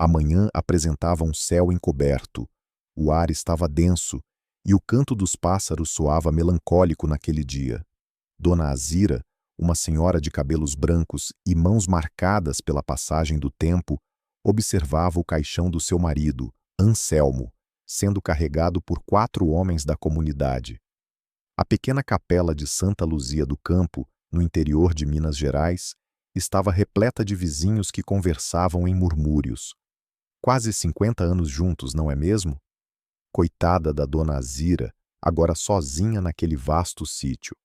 A manhã apresentava um céu encoberto. O ar estava denso e o canto dos pássaros soava melancólico naquele dia. Dona Azira, uma senhora de cabelos brancos e mãos marcadas pela passagem do tempo, observava o caixão do seu marido, Anselmo, sendo carregado por 4 homens da comunidade. A pequena capela de Santa Luzia do Campo, no interior de Minas Gerais, estava repleta de vizinhos que conversavam em murmúrios. Quase 50 anos juntos, não é mesmo? Coitada da Dona Azira, agora sozinha naquele vasto sítio.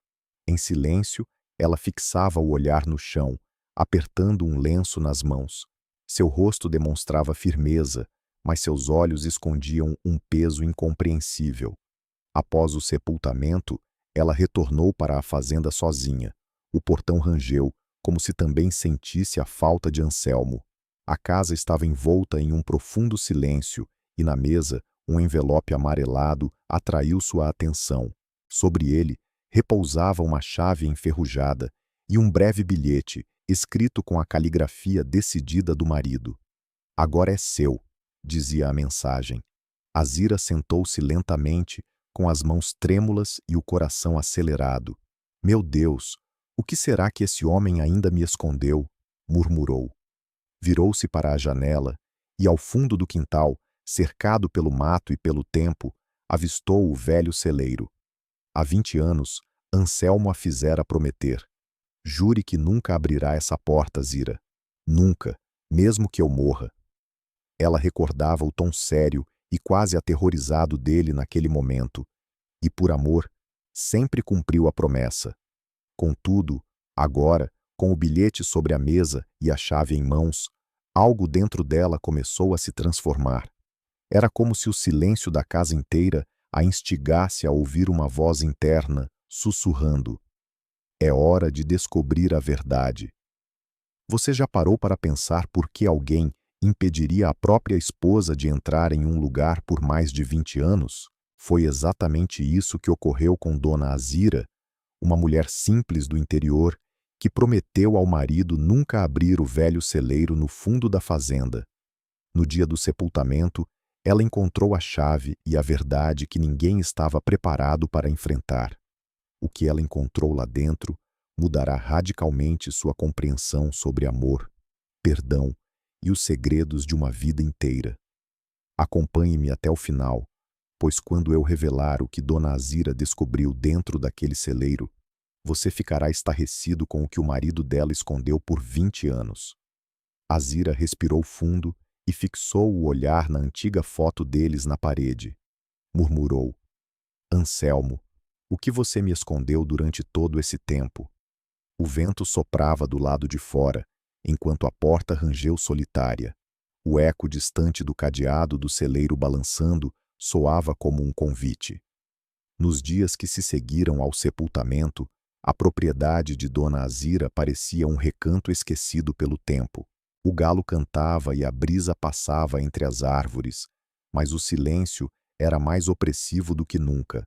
Em silêncio, ela fixava o olhar no chão, apertando um lenço nas mãos. Seu rosto demonstrava firmeza, mas seus olhos escondiam um peso incompreensível. Após o sepultamento, ela retornou para a fazenda sozinha. O portão rangeu, como se também sentisse a falta de Anselmo. A casa estava envolta em um profundo silêncio e na mesa, um envelope amarelado atraiu sua atenção. Sobre ele, repousava uma chave enferrujada e um breve bilhete, escrito com a caligrafia decidida do marido. "Agora é seu", dizia a mensagem. Azira sentou-se lentamente, com as mãos trêmulas e o coração acelerado. "Meu Deus, o que será que esse homem ainda me escondeu?", murmurou. Virou-se para a janela e, ao fundo do quintal, cercado pelo mato e pelo tempo, avistou o velho celeiro. Há 20 anos, Anselmo a fizera prometer: "Jure que nunca abrirá essa porta, Zira. Nunca, mesmo que eu morra." Ela recordava o tom sério e quase aterrorizado dele naquele momento, e por amor, sempre cumpriu a promessa. Contudo, agora, com o bilhete sobre a mesa e a chave em mãos, algo dentro dela começou a se transformar. Era como se o silêncio da casa inteira a instigasse a ouvir uma voz interna, sussurrando: "É hora de descobrir a verdade." Você já parou para pensar por que alguém impediria a própria esposa de entrar em um lugar por mais de 20 anos? Foi exatamente isso que ocorreu com Dona Azira, uma mulher simples do interior que prometeu ao marido nunca abrir o velho celeiro no fundo da fazenda. No dia do sepultamento, ela encontrou a chave e a verdade que ninguém estava preparado para enfrentar. O que ela encontrou lá dentro mudará radicalmente sua compreensão sobre amor, perdão e os segredos de uma vida inteira. Acompanhe-me até o final, pois quando eu revelar o que Dona Azira descobriu dentro daquele celeiro, você ficará estarrecido com o que o marido dela escondeu por 20 anos. Azira respirou fundo e fixou o olhar na antiga foto deles na parede. Murmurou: "Anselmo, o que você me escondeu durante todo esse tempo?" O vento soprava do lado de fora, enquanto a porta rangeu solitária. O eco distante do cadeado do celeiro balançando soava como um convite. Nos dias que se seguiram ao sepultamento, a propriedade de Dona Azira parecia um recanto esquecido pelo tempo. O galo cantava e a brisa passava entre as árvores, mas o silêncio era mais opressivo do que nunca.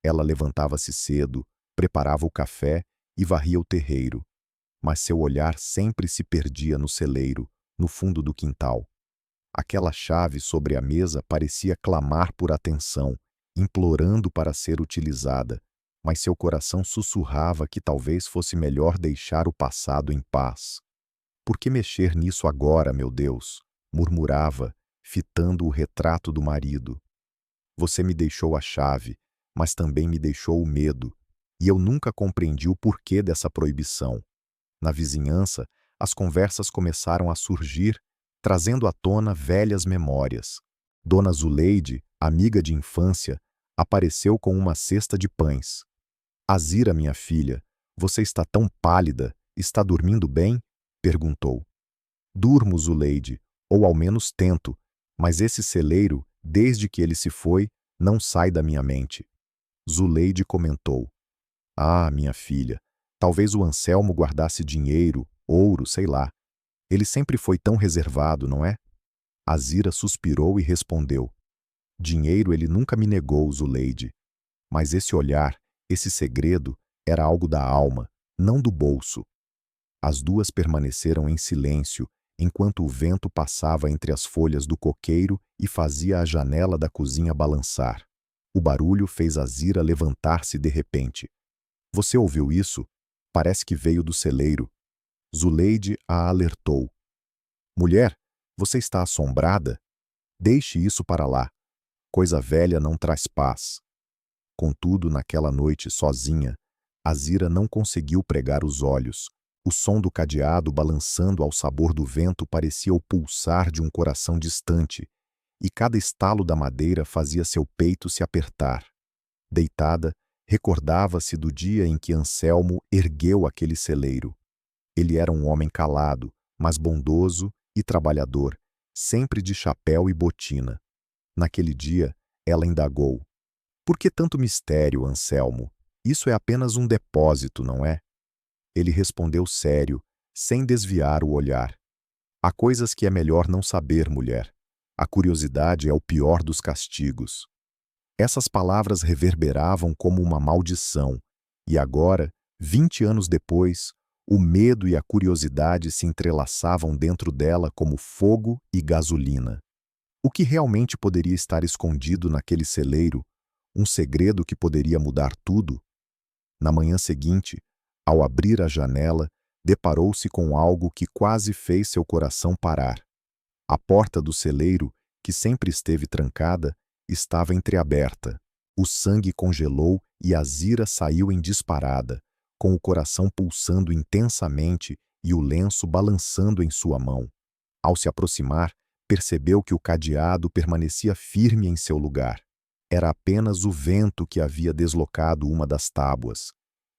Ela levantava-se cedo, preparava o café e varria o terreiro, mas seu olhar sempre se perdia no celeiro, no fundo do quintal. Aquela chave sobre a mesa parecia clamar por atenção, implorando para ser utilizada, mas seu coração sussurrava que talvez fosse melhor deixar o passado em paz. "Por que mexer nisso agora, meu Deus?", murmurava, fitando o retrato do marido. "Você me deixou a chave, mas também me deixou o medo, e eu nunca compreendi o porquê dessa proibição." Na vizinhança, as conversas começaram a surgir, trazendo à tona velhas memórias. Dona Zuleide, amiga de infância, apareceu com uma cesta de pães. "Azira, minha filha, você está tão pálida, está dormindo bem?", perguntou. "Durmo, Zuleide, ou ao menos tento, mas esse celeiro, desde que ele se foi, não sai da minha mente." Zuleide comentou: "Ah, minha filha, talvez o Anselmo guardasse dinheiro, ouro, sei lá. Ele sempre foi tão reservado, não é?" Azira suspirou e respondeu: "Dinheiro ele nunca me negou, Zuleide. Mas esse olhar, esse segredo, era algo da alma, não do bolso." As duas permaneceram em silêncio, enquanto o vento passava entre as folhas do coqueiro e fazia a janela da cozinha balançar. O barulho fez Azira levantar-se de repente. Você ouviu isso? Parece que veio do celeiro. Zuleide a alertou. Mulher, você está assombrada? Deixe isso para lá. Coisa velha não traz paz. Contudo, naquela noite, sozinha, Azira não conseguiu pregar os olhos. O som do cadeado balançando ao sabor do vento parecia o pulsar de um coração distante, e cada estalo da madeira fazia seu peito se apertar. Deitada, recordava-se do dia em que Anselmo ergueu aquele celeiro. Ele era um homem calado, mas bondoso e trabalhador, sempre de chapéu e botina. Naquele dia, ela indagou. Por que tanto mistério, Anselmo? Isso é apenas um depósito, não é? Ele respondeu sério, sem desviar o olhar. Há coisas que é melhor não saber, mulher. A curiosidade é o pior dos castigos. Essas palavras reverberavam como uma maldição, e agora, 20 anos depois, o medo e a curiosidade se entrelaçavam dentro dela como fogo e gasolina. O que realmente poderia estar escondido naquele celeiro? Um segredo que poderia mudar tudo? Na manhã seguinte, ao abrir a janela, deparou-se com algo que quase fez seu coração parar. A porta do celeiro, que sempre esteve trancada, estava entreaberta. O sangue congelou e Azira saiu em disparada, com o coração pulsando intensamente e o lenço balançando em sua mão. Ao se aproximar, percebeu que o cadeado permanecia firme em seu lugar. Era apenas o vento que havia deslocado uma das tábuas.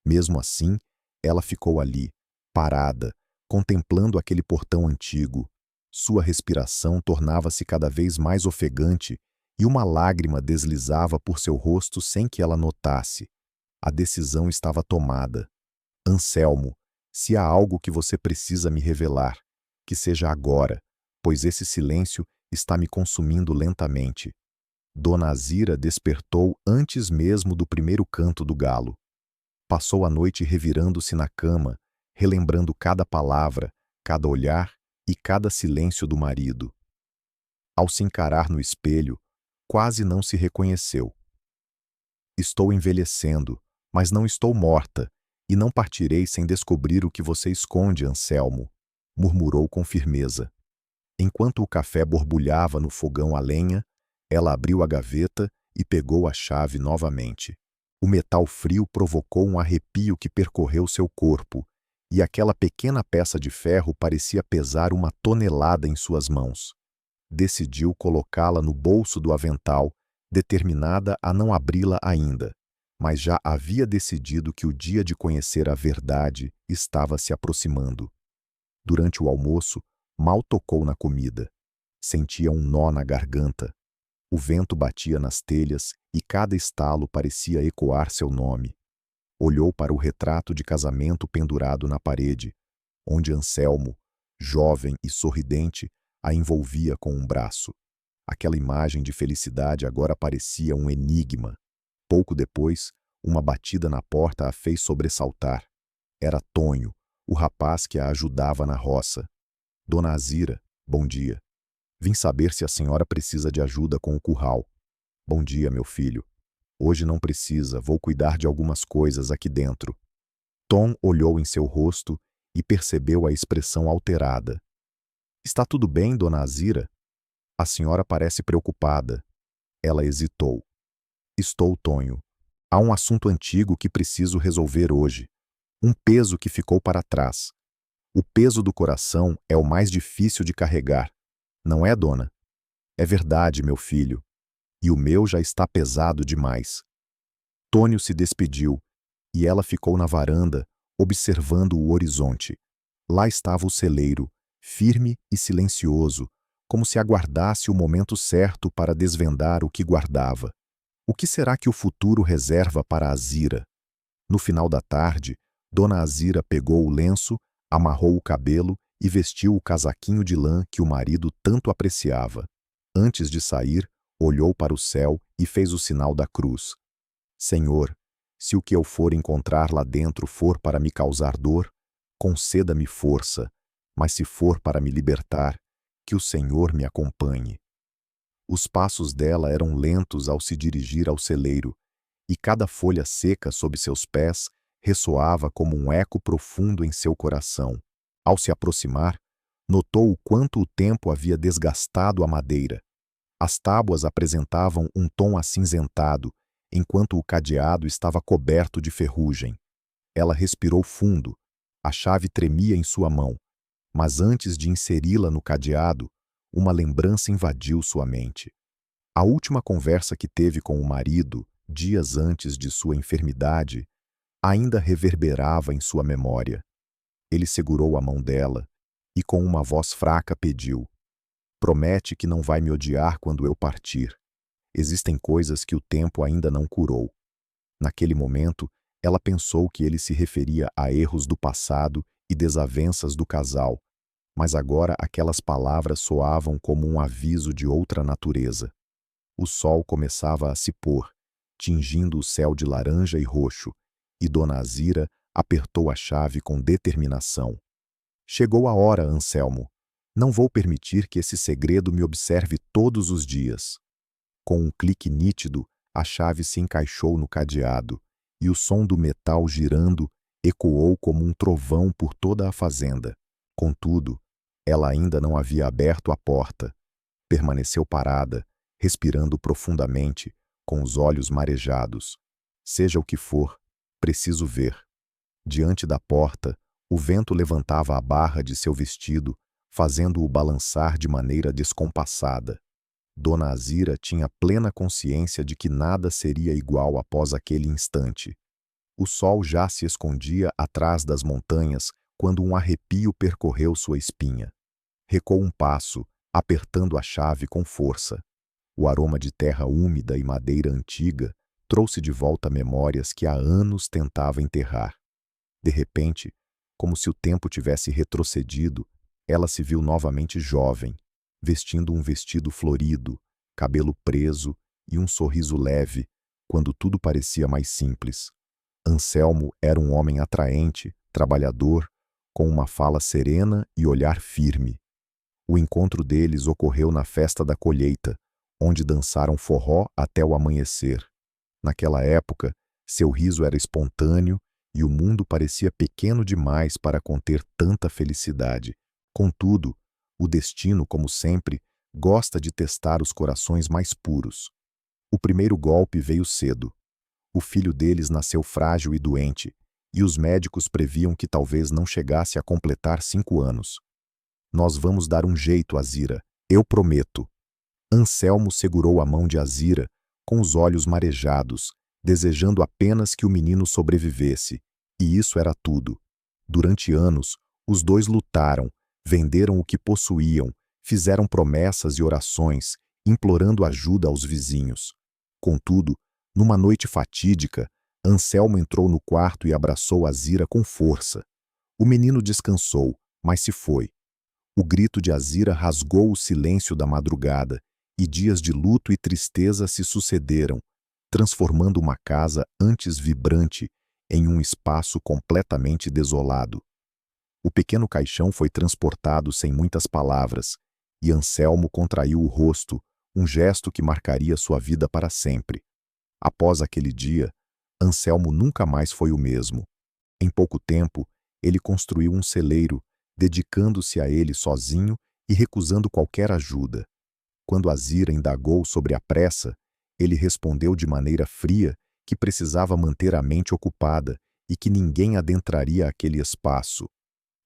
Mesmo assim, ela ficou ali, parada, contemplando aquele portão antigo. Sua respiração tornava-se cada vez mais ofegante e uma lágrima deslizava por seu rosto sem que ela notasse. A decisão estava tomada. Anselmo, se há algo que você precisa me revelar, que seja agora, pois esse silêncio está me consumindo lentamente. Dona Azira despertou antes mesmo do primeiro canto do galo. Passou a noite revirando-se na cama, relembrando cada palavra, cada olhar e cada silêncio do marido. Ao se encarar no espelho, quase não se reconheceu. Estou envelhecendo, mas não estou morta, e não partirei sem descobrir o que você esconde, Anselmo, murmurou com firmeza. Enquanto o café borbulhava no fogão a lenha, ela abriu a gaveta e pegou a chave novamente. O metal frio provocou um arrepio que percorreu seu corpo, e aquela pequena peça de ferro parecia pesar uma tonelada em suas mãos. Decidiu colocá-la no bolso do avental, determinada a não abri-la ainda, mas já havia decidido que o dia de conhecer a verdade estava se aproximando. Durante o almoço, mal tocou na comida. Sentia um nó na garganta. O vento batia nas telhas e cada estalo parecia ecoar seu nome. Olhou para o retrato de casamento pendurado na parede, onde Anselmo, jovem e sorridente, a envolvia com um braço. Aquela imagem de felicidade agora parecia um enigma. Pouco depois, uma batida na porta a fez sobressaltar. Era Tonho, o rapaz que a ajudava na roça. Dona Azira, bom dia. Vim saber se a senhora precisa de ajuda com o curral. Bom dia, meu filho. Hoje não precisa, vou cuidar de algumas coisas aqui dentro. Tom olhou em seu rosto e percebeu a expressão alterada. Está tudo bem, Dona Azira? A senhora parece preocupada. Ela hesitou. Estou, Tonho. Há um assunto antigo que preciso resolver hoje. Um peso que ficou para trás. O peso do coração é o mais difícil de carregar. Não é, dona? É verdade, meu filho. E o meu já está pesado demais. Tônio se despediu, e ela ficou na varanda, observando o horizonte. Lá estava o celeiro, firme e silencioso, como se aguardasse o momento certo para desvendar o que guardava. O que será que o futuro reserva para Azira? No final da tarde, Dona Azira pegou o lenço, amarrou o cabelo e vestiu o casaquinho de lã que o marido tanto apreciava. Antes de sair, olhou para o céu e fez o sinal da cruz. Senhor, se o que eu for encontrar lá dentro for para me causar dor, conceda-me força, mas se for para me libertar, que o Senhor me acompanhe. Os passos dela eram lentos ao se dirigir ao celeiro, e cada folha seca sob seus pés ressoava como um eco profundo em seu coração. Ao se aproximar, notou o quanto o tempo havia desgastado a madeira. As tábuas apresentavam um tom acinzentado, enquanto o cadeado estava coberto de ferrugem. Ela respirou fundo. A chave tremia em sua mão, mas antes de inseri-la no cadeado, uma lembrança invadiu sua mente. A última conversa que teve com o marido, dias antes de sua enfermidade, ainda reverberava em sua memória. Ele segurou a mão dela e, com uma voz fraca, pediu: "Promete que não vai me odiar quando eu partir. Existem coisas que o tempo ainda não curou." Naquele momento, ela pensou que ele se referia a erros do passado e desavenças do casal, mas agora aquelas palavras soavam como um aviso de outra natureza. O sol começava a se pôr, tingindo o céu de laranja e roxo, e Dona Azira apertou a chave com determinação. "Chegou a hora, Anselmo. Não vou permitir que esse segredo me observe todos os dias." Com um clique nítido, a chave se encaixou no cadeado, e o som do metal girando ecoou como um trovão por toda a fazenda. Contudo, ela ainda não havia aberto a porta. Permaneceu parada, respirando profundamente, com os olhos marejados. Seja o que for, preciso ver. Diante da porta, o vento levantava a barra de seu vestido, fazendo-o balançar de maneira descompassada. Dona Azira tinha plena consciência de que nada seria igual após aquele instante. O sol já se escondia atrás das montanhas quando um arrepio percorreu sua espinha. Recuou um passo, apertando a chave com força. O aroma de terra úmida e madeira antiga trouxe de volta memórias que há anos tentava enterrar. De repente, como se o tempo tivesse retrocedido, ela se viu novamente jovem, vestindo um vestido florido, cabelo preso e um sorriso leve, quando tudo parecia mais simples. Anselmo era um homem atraente, trabalhador, com uma fala serena e olhar firme. O encontro deles ocorreu na festa da colheita, onde dançaram forró até o amanhecer. Naquela época, seu riso era espontâneo e o mundo parecia pequeno demais para conter tanta felicidade. Contudo, o destino, como sempre, gosta de testar os corações mais puros. O primeiro golpe veio cedo. O filho deles nasceu frágil e doente, e os médicos previam que talvez não chegasse a completar 5 anos. "Nós vamos dar um jeito, Azira, eu prometo." Anselmo segurou a mão de Azira, com os olhos marejados, desejando apenas que o menino sobrevivesse, e isso era tudo. Durante anos, os dois lutaram, venderam o que possuíam, fizeram promessas e orações, implorando ajuda aos vizinhos. Contudo, numa noite fatídica, Anselmo entrou no quarto e abraçou Azira com força. O menino descansou, mas se foi. O grito de Azira rasgou o silêncio da madrugada, e dias de luto e tristeza se sucederam, transformando uma casa antes vibrante em um espaço completamente desolado. O pequeno caixão foi transportado sem muitas palavras, e Anselmo contraiu o rosto, um gesto que marcaria sua vida para sempre. Após aquele dia, Anselmo nunca mais foi o mesmo. Em pouco tempo, ele construiu um celeiro, dedicando-se a ele sozinho e recusando qualquer ajuda. Quando Azira indagou sobre a pressa, ele respondeu de maneira fria que precisava manter a mente ocupada e que ninguém adentraria aquele espaço.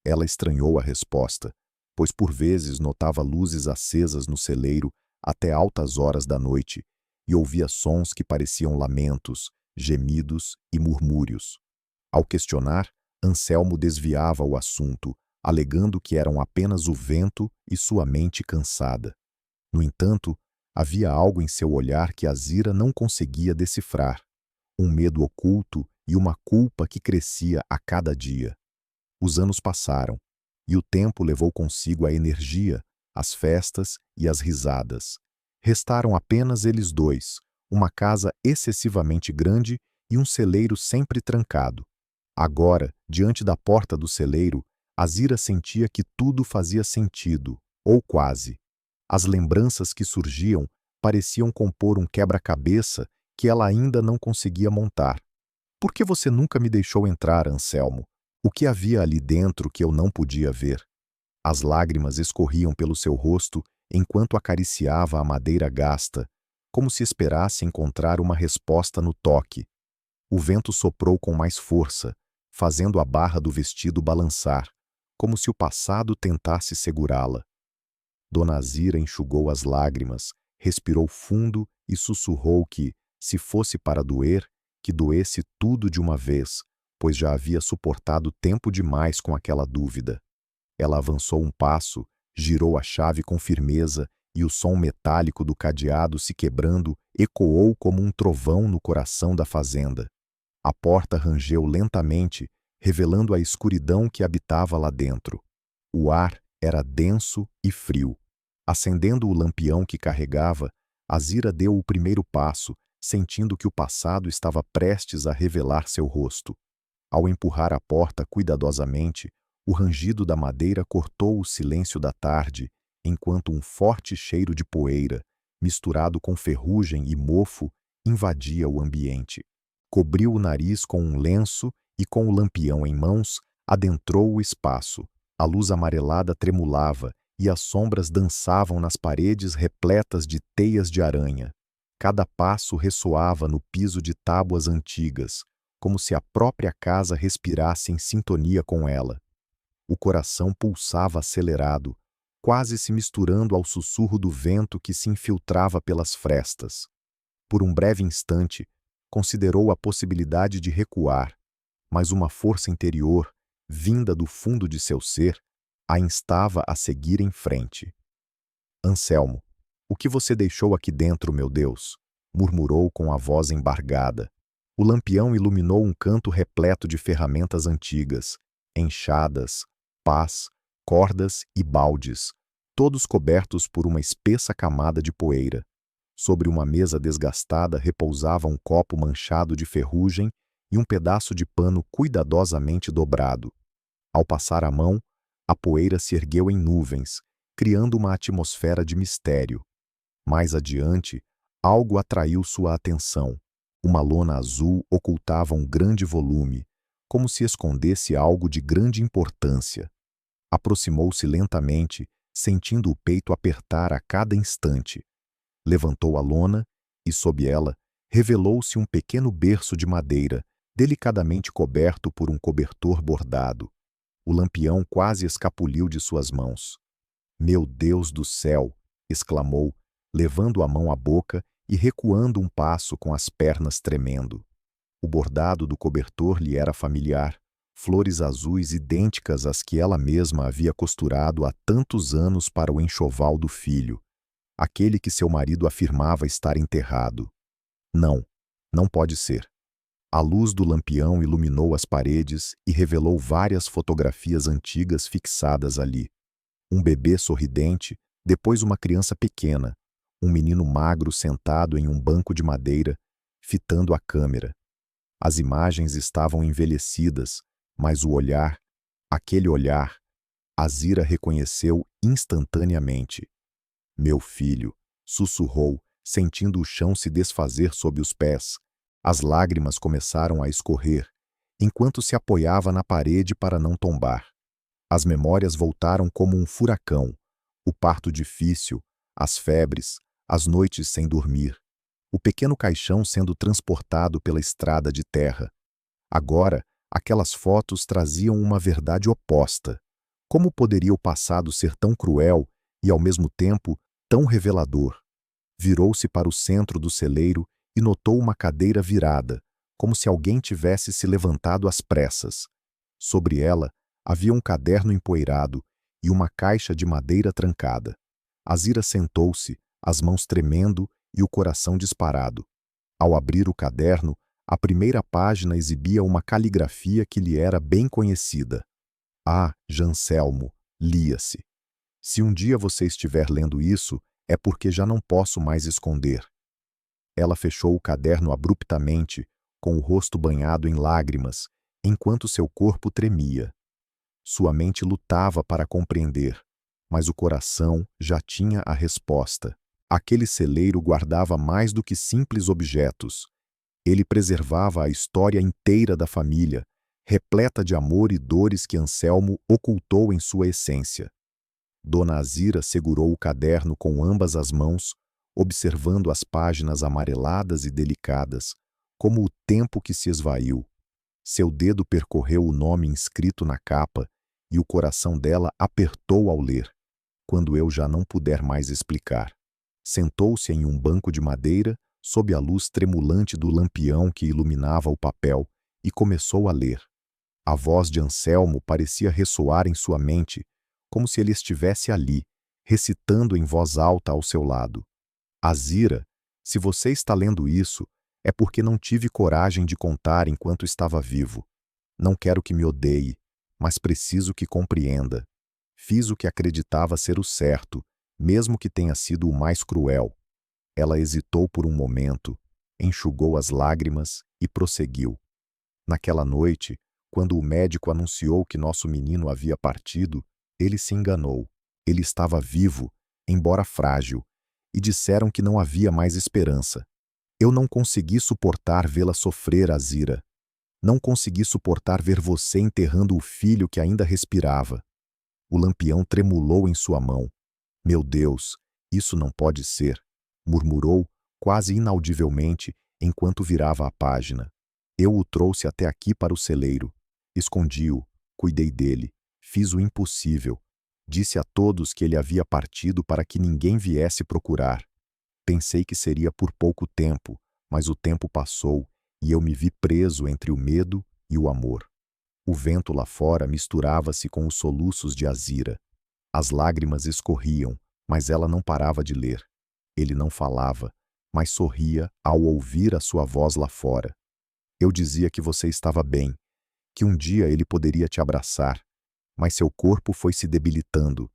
Ela estranhou a resposta, pois por vezes notava luzes acesas no celeiro até altas horas da noite e ouvia sons que pareciam lamentos, gemidos e murmúrios. Ao questionar, Anselmo desviava o assunto, alegando que eram apenas o vento e sua mente cansada. No entanto, havia algo em seu olhar que Azira não conseguia decifrar, um medo oculto e uma culpa que crescia a cada dia. Os anos passaram, e o tempo levou consigo a energia, as festas e as risadas. Restaram apenas eles dois, uma casa excessivamente grande e um celeiro sempre trancado. Agora, diante da porta do celeiro, Azira sentia que tudo fazia sentido, ou quase. As lembranças que surgiam pareciam compor um quebra-cabeça que ela ainda não conseguia montar. Por que você nunca me deixou entrar, Anselmo? O que havia ali dentro que eu não podia ver? As lágrimas escorriam pelo seu rosto enquanto acariciava a madeira gasta, como se esperasse encontrar uma resposta no toque. O vento soprou com mais força, fazendo a barra do vestido balançar, como se o passado tentasse segurá-la. Dona Azira enxugou as lágrimas, respirou fundo e sussurrou que, se fosse para doer, que doesse tudo de uma vez, pois já havia suportado tempo demais com aquela dúvida. Ela avançou um passo, girou a chave com firmeza e o som metálico do cadeado se quebrando ecoou como um trovão no coração da fazenda. A porta rangeu lentamente, revelando a escuridão que habitava lá dentro. O ar era denso e frio. Acendendo o lampião que carregava, Azira deu o primeiro passo, sentindo que o passado estava prestes a revelar seu rosto. Ao empurrar a porta cuidadosamente, o rangido da madeira cortou o silêncio da tarde, enquanto um forte cheiro de poeira, misturado com ferrugem e mofo, invadia o ambiente. Cobriu o nariz com um lenço e, com o lampião em mãos, adentrou o espaço. A luz amarelada tremulava e as sombras dançavam nas paredes repletas de teias de aranha. Cada passo ressoava no piso de tábuas antigas, como se a própria casa respirasse em sintonia com ela. O coração pulsava acelerado, quase se misturando ao sussurro do vento que se infiltrava pelas frestas. Por um breve instante, considerou a possibilidade de recuar, mas uma força interior, vinda do fundo de seu ser, a instava a seguir em frente. Anselmo, o que você deixou aqui dentro, meu Deus? Murmurou com a voz embargada. O lampião iluminou um canto repleto de ferramentas antigas, enxadas, pás, cordas e baldes, todos cobertos por uma espessa camada de poeira. Sobre uma mesa desgastada repousava um copo manchado de ferrugem e um pedaço de pano cuidadosamente dobrado. Ao passar a mão, a poeira se ergueu em nuvens, criando uma atmosfera de mistério. Mais adiante, algo atraiu sua atenção. Uma lona azul ocultava um grande volume, como se escondesse algo de grande importância. Aproximou-se lentamente, sentindo o peito apertar a cada instante. Levantou a lona e, sob ela, revelou-se um pequeno berço de madeira, delicadamente coberto por um cobertor bordado. O lampião quase escapuliu de suas mãos. "Meu Deus do céu!" exclamou, levando a mão à boca e recuando um passo com as pernas tremendo. O bordado do cobertor lhe era familiar, flores azuis idênticas às que ela mesma havia costurado há tantos anos para o enxoval do filho, aquele que seu marido afirmava estar enterrado. Não, não pode ser. A luz do lampião iluminou as paredes e revelou várias fotografias antigas fixadas ali. Um bebê sorridente, depois uma criança pequena, um menino magro sentado em um banco de madeira, fitando a câmera. As imagens estavam envelhecidas, mas o olhar, aquele olhar, Azira reconheceu instantaneamente. "Meu filho", sussurrou, sentindo o chão se desfazer sob os pés. As lágrimas começaram a escorrer, enquanto se apoiava na parede para não tombar. As memórias voltaram como um furacão, o parto difícil, as febres, as noites sem dormir, o pequeno caixão sendo transportado pela estrada de terra. Agora, aquelas fotos traziam uma verdade oposta. Como poderia o passado ser tão cruel e, ao mesmo tempo, tão revelador? Virou-se para o centro do celeiro e notou uma cadeira virada, como se alguém tivesse se levantado às pressas. Sobre ela, havia um caderno empoeirado e uma caixa de madeira trancada. Azira sentou-se, as mãos tremendo e o coração disparado. Ao abrir o caderno, a primeira página exibia uma caligrafia que lhe era bem conhecida. "Ah, Janselmo", lia-se. "Se um dia você estiver lendo isso, é porque já não posso mais esconder." Ela fechou o caderno abruptamente, com o rosto banhado em lágrimas, enquanto seu corpo tremia. Sua mente lutava para compreender, mas o coração já tinha a resposta. Aquele celeiro guardava mais do que simples objetos. Ele preservava a história inteira da família, repleta de amor e dores que Anselmo ocultou em sua essência. Dona Azira segurou o caderno com ambas as mãos, observando as páginas amareladas e delicadas, como o tempo que se esvaiu. Seu dedo percorreu o nome inscrito na capa e o coração dela apertou ao ler, quando eu já não puder mais explicar. Sentou-se em um banco de madeira, sob a luz tremulante do lampião que iluminava o papel, e começou a ler. A voz de Anselmo parecia ressoar em sua mente, como se ele estivesse ali, recitando em voz alta ao seu lado. Azira, se você está lendo isso, é porque não tive coragem de contar enquanto estava vivo. Não quero que me odeie, mas preciso que compreenda. Fiz o que acreditava ser o certo, mesmo que tenha sido o mais cruel. Ela hesitou por um momento, enxugou as lágrimas e prosseguiu. Naquela noite, quando o médico anunciou que nosso menino havia partido, ele se enganou. Ele estava vivo, embora frágil, e disseram que não havia mais esperança. Eu não consegui suportar vê-la sofrer, Azira. Não consegui suportar ver você enterrando o filho que ainda respirava. O lampião tremulou em sua mão. Meu Deus, isso não pode ser, murmurou, quase inaudivelmente, enquanto virava a página. Eu o trouxe até aqui para o celeiro. Escondi-o, cuidei dele, fiz o impossível. Disse a todos que ele havia partido para que ninguém viesse procurar. Pensei que seria por pouco tempo, mas o tempo passou e eu me vi preso entre o medo e o amor. O vento lá fora misturava-se com os soluços de Azira. As lágrimas escorriam, mas ela não parava de ler. Ele não falava, mas sorria ao ouvir a sua voz lá fora. Eu dizia que você estava bem, que um dia ele poderia te abraçar, mas seu corpo foi se debilitando.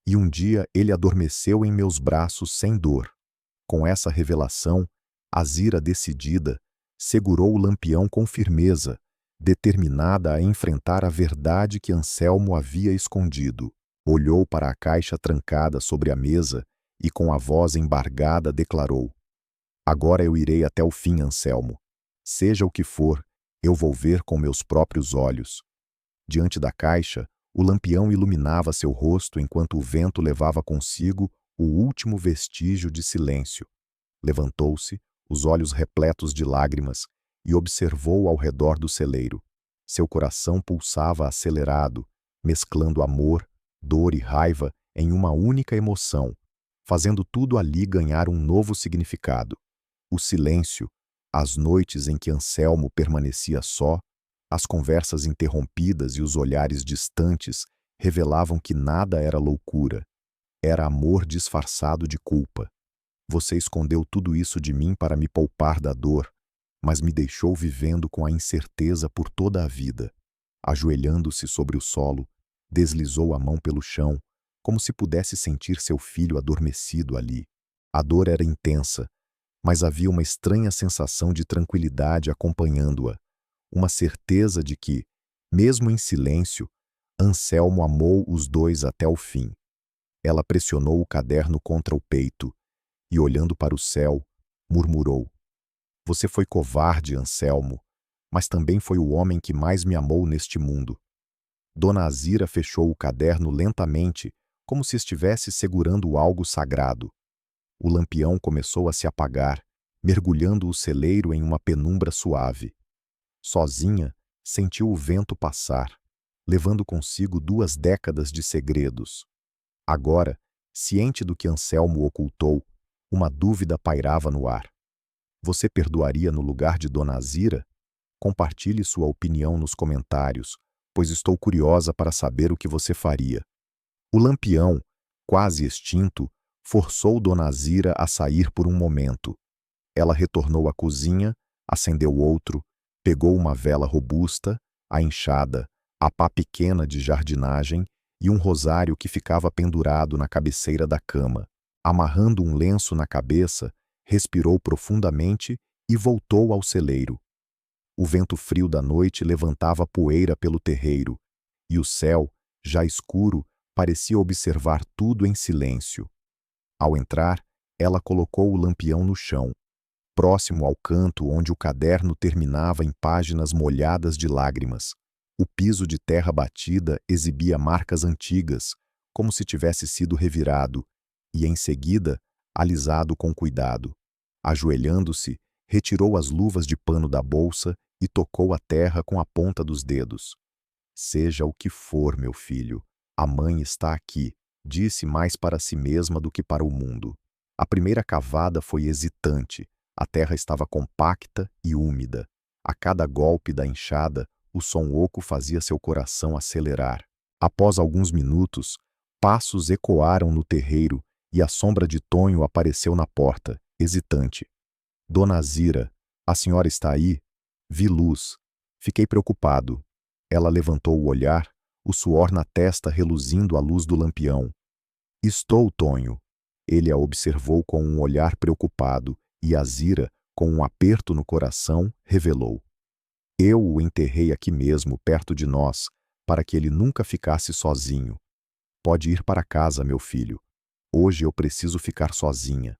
E um dia ele adormeceu em meus braços sem dor. Com essa revelação, Azira, decidida, segurou o lampião com firmeza, determinada a enfrentar a verdade que Anselmo havia escondido. Olhou para a caixa trancada sobre a mesa e com a voz embargada declarou: Agora eu irei até o fim, Anselmo. Seja o que for, eu vou ver com meus próprios olhos. Diante da caixa, o lampião iluminava seu rosto enquanto o vento levava consigo o último vestígio de silêncio. Levantou-se, os olhos repletos de lágrimas, e observou ao redor do celeiro. Seu coração pulsava acelerado, mesclando amor, dor e raiva em uma única emoção, fazendo tudo ali ganhar um novo significado. O silêncio, as noites em que Anselmo permanecia só, as conversas interrompidas e os olhares distantes revelavam que nada era loucura. Era amor disfarçado de culpa. Você escondeu tudo isso de mim para me poupar da dor, mas me deixou vivendo com a incerteza por toda a vida. Ajoelhando-se sobre o solo, deslizou a mão pelo chão, como se pudesse sentir seu filho adormecido ali. A dor era intensa, mas havia uma estranha sensação de tranquilidade acompanhando-a, uma certeza de que, mesmo em silêncio, Anselmo amou os dois até o fim. Ela pressionou o caderno contra o peito e, olhando para o céu, murmurou: Você foi covarde, Anselmo, mas também foi o homem que mais me amou neste mundo. Dona Azira fechou o caderno lentamente, como se estivesse segurando algo sagrado. O lampião começou a se apagar, mergulhando o celeiro em uma penumbra suave. Sozinha, sentiu o vento passar, levando consigo 2 décadas de segredos. Agora, ciente do que Anselmo ocultou, uma dúvida pairava no ar. Você perdoaria no lugar de Dona Azira? Compartilhe sua opinião nos comentários, pois estou curiosa para saber o que você faria. O lampião, quase extinto, forçou Dona Azira a sair por um momento. Ela retornou à cozinha, acendeu outro, pegou uma vela robusta, a enxada, a pá pequena de jardinagem e um rosário que ficava pendurado na cabeceira da cama. Amarrando um lenço na cabeça, respirou profundamente e voltou ao celeiro. O vento frio da noite levantava poeira pelo terreiro, e o céu, já escuro, parecia observar tudo em silêncio. Ao entrar, ela colocou o lampião no chão, próximo ao canto onde o caderno terminava em páginas molhadas de lágrimas. O piso de terra batida exibia marcas antigas, como se tivesse sido revirado, e em seguida, alisado com cuidado. Ajoelhando-se, retirou as luvas de pano da bolsa e tocou a terra com a ponta dos dedos. Seja o que for, meu filho, a mãe está aqui, disse mais para si mesma do que para o mundo. A primeira cavada foi hesitante, a terra estava compacta e úmida. A cada golpe da enxada, o som oco fazia seu coração acelerar. Após alguns minutos, passos ecoaram no terreiro e a sombra de Tonho apareceu na porta, hesitante. Dona Azira, a senhora está aí? Vi luz. Fiquei preocupado. Ela levantou o olhar, o suor na testa reluzindo à luz do lampião. Estou, Tonho. Ele a observou com um olhar preocupado e Azira, com um aperto no coração, revelou. Eu o enterrei aqui mesmo, perto de nós, para que ele nunca ficasse sozinho. Pode ir para casa, meu filho. Hoje eu preciso ficar sozinha.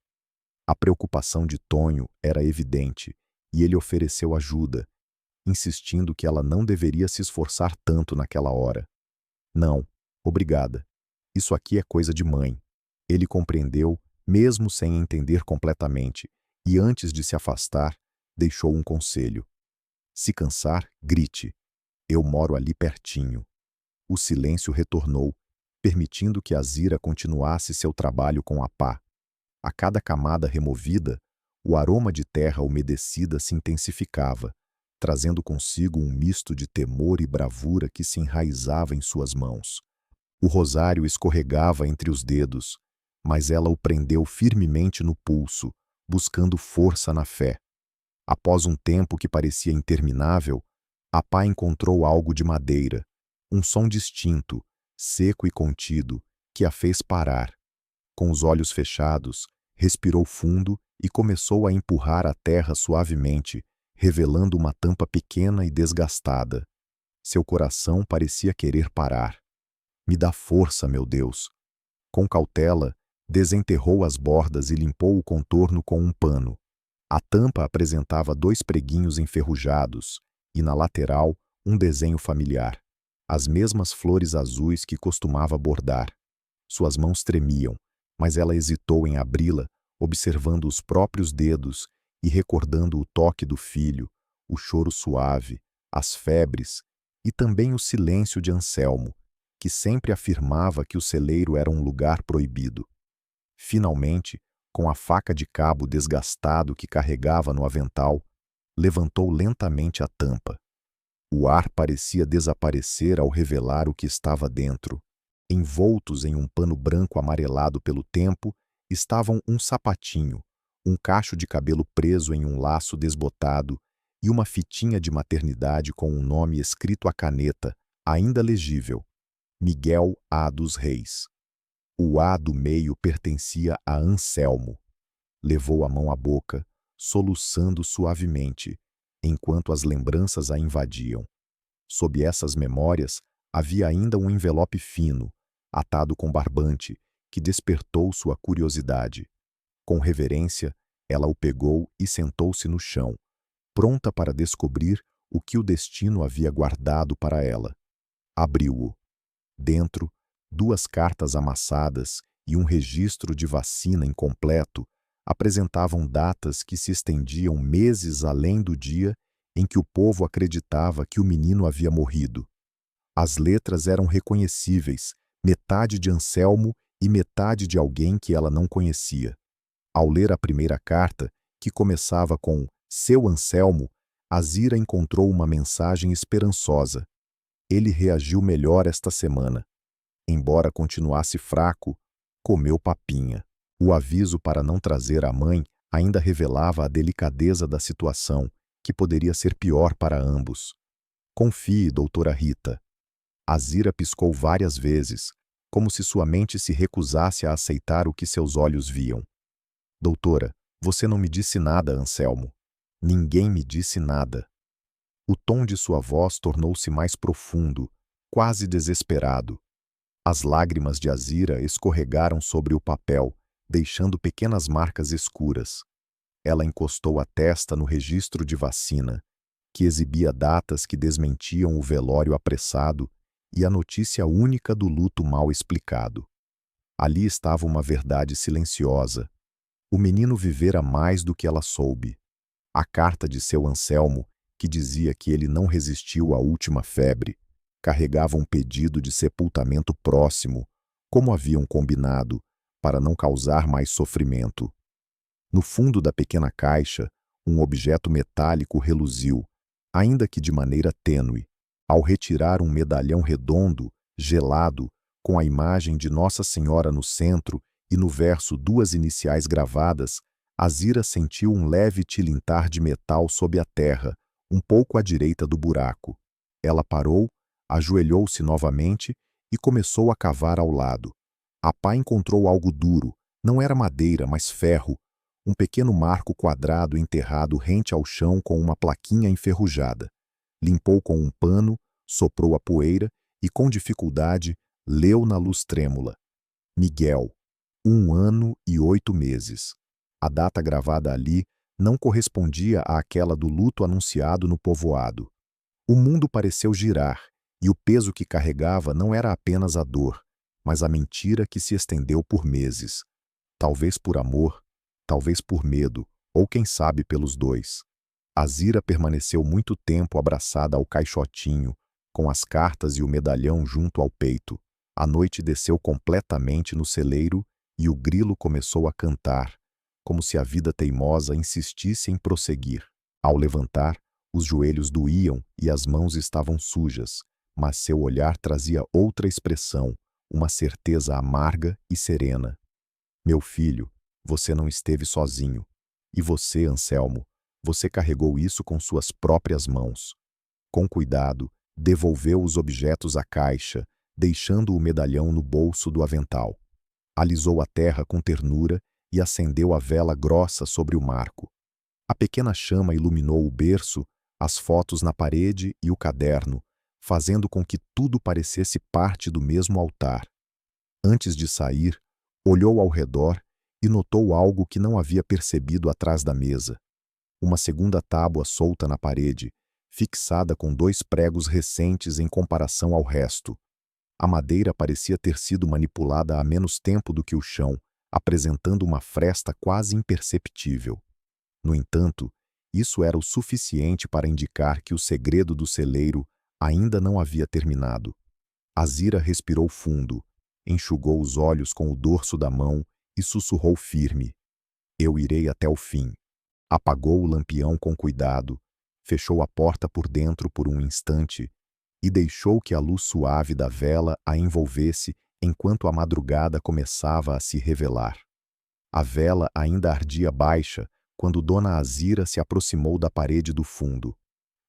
A preocupação de Tonho era evidente, e ele ofereceu ajuda, insistindo que ela não deveria se esforçar tanto naquela hora. Não, obrigada. Isso aqui é coisa de mãe. Ele compreendeu, mesmo sem entender completamente, e antes de se afastar, deixou um conselho. Se cansar, grite. Eu moro ali pertinho. O silêncio retornou, permitindo que Azira continuasse seu trabalho com a pá. A cada camada removida, o aroma de terra umedecida se intensificava, trazendo consigo um misto de temor e bravura que se enraizava em suas mãos. O rosário escorregava entre os dedos, mas ela o prendeu firmemente no pulso, buscando força na fé. Após um tempo que parecia interminável, a pá encontrou algo de madeira, um som distinto, seco e contido, que a fez parar. Com os olhos fechados, respirou fundo e começou a empurrar a terra suavemente, revelando uma tampa pequena e desgastada. Seu coração parecia querer parar. Me dá força, meu Deus. Com cautela, desenterrou as bordas e limpou o contorno com um pano. A tampa apresentava 2 preguinhos enferrujados e, na lateral, um desenho familiar. As mesmas flores azuis que costumava bordar. Suas mãos tremiam, mas ela hesitou em abri-la, observando os próprios dedos e recordando o toque do filho, o choro suave, as febres e também o silêncio de Anselmo, que sempre afirmava que o celeiro era um lugar proibido. Finalmente, com a faca de cabo desgastado que carregava no avental, levantou lentamente a tampa. O ar parecia desaparecer ao revelar o que estava dentro. Envoltos em um pano branco amarelado pelo tempo, estavam um sapatinho, um cacho de cabelo preso em um laço desbotado e uma fitinha de maternidade com um nome escrito à caneta, ainda legível: Miguel A. dos Reis. O A do meio pertencia a Anselmo. Levou a mão à boca, soluçando suavemente, enquanto as lembranças a invadiam. Sob essas memórias, havia ainda um envelope fino, atado com barbante, que despertou sua curiosidade. Com reverência, ela o pegou e sentou-se no chão, pronta para descobrir o que o destino havia guardado para ela. Abriu-o. Dentro, 2 cartas amassadas e um registro de vacina incompleto apresentavam datas que se estendiam meses além do dia em que o povo acreditava que o menino havia morrido. As letras eram reconhecíveis, metade de Anselmo e metade de alguém que ela não conhecia. Ao ler a primeira carta, que começava com Seu Anselmo, Azira encontrou uma mensagem esperançosa. Ele reagiu melhor esta semana. Embora continuasse fraco, comeu papinha. O aviso para não trazer a mãe ainda revelava a delicadeza da situação, que poderia ser pior para ambos. Confie, doutora Rita. Azira piscou várias vezes, como se sua mente se recusasse a aceitar o que seus olhos viam. Doutora, você não me disse nada, Anselmo. Ninguém me disse nada. O tom de sua voz tornou-se mais profundo, quase desesperado. As lágrimas de Azira escorregaram sobre o papel, deixando pequenas marcas escuras. Ela encostou a testa no registro de vacina, que exibia datas que desmentiam o velório apressado e a notícia única do luto mal explicado. Ali estava uma verdade silenciosa. O menino vivera mais do que ela soube. A carta de seu Anselmo, que dizia que ele não resistiu à última febre, carregava um pedido de sepultamento próximo, como haviam combinado, para não causar mais sofrimento. No fundo da pequena caixa, um objeto metálico reluziu, ainda que de maneira tênue, ao retirar um medalhão redondo, gelado, com a imagem de Nossa Senhora no centro e no verso duas iniciais gravadas. Azira sentiu um leve tilintar de metal sob a terra, um pouco à direita do buraco. Ela parou, ajoelhou-se novamente e começou a cavar ao lado. A pá encontrou algo duro, não era madeira, mas ferro, um pequeno marco quadrado enterrado rente ao chão com uma plaquinha enferrujada. Limpou com um pano, soprou a poeira e, com dificuldade, leu na luz trêmula: Miguel, 1 ano e 8 meses. A data gravada ali não correspondia àquela do luto anunciado no povoado. O mundo pareceu girar, e o peso que carregava não era apenas a dor, mas a mentira que se estendeu por meses. Talvez por amor, talvez por medo, ou quem sabe pelos dois. Azira permaneceu muito tempo abraçada ao caixotinho, com as cartas e o medalhão junto ao peito. A noite desceu completamente no celeiro e o grilo começou a cantar, como se a vida teimosa insistisse em prosseguir. Ao levantar, os joelhos doíam e as mãos estavam sujas, mas seu olhar trazia outra expressão, uma certeza amarga e serena. Meu filho, você não esteve sozinho. E você, Anselmo, você carregou isso com suas próprias mãos. Com cuidado, devolveu os objetos à caixa, deixando o medalhão no bolso do avental. Alisou a terra com ternura e acendeu a vela grossa sobre o marco. A pequena chama iluminou o berço, as fotos na parede e o caderno, fazendo com que tudo parecesse parte do mesmo altar. Antes de sair, olhou ao redor e notou algo que não havia percebido atrás da mesa. Uma segunda tábua solta na parede, fixada com 2 pregos recentes em comparação ao resto. A madeira parecia ter sido manipulada há menos tempo do que o chão, apresentando uma fresta quase imperceptível. No entanto, isso era o suficiente para indicar que o segredo do celeiro ainda não havia terminado. Azira respirou fundo, enxugou os olhos com o dorso da mão e sussurrou firme: Eu irei até o fim. Apagou o lampião com cuidado, fechou a porta por dentro por um instante e deixou que a luz suave da vela a envolvesse enquanto a madrugada começava a se revelar. A vela ainda ardia baixa quando Dona Azira se aproximou da parede do fundo.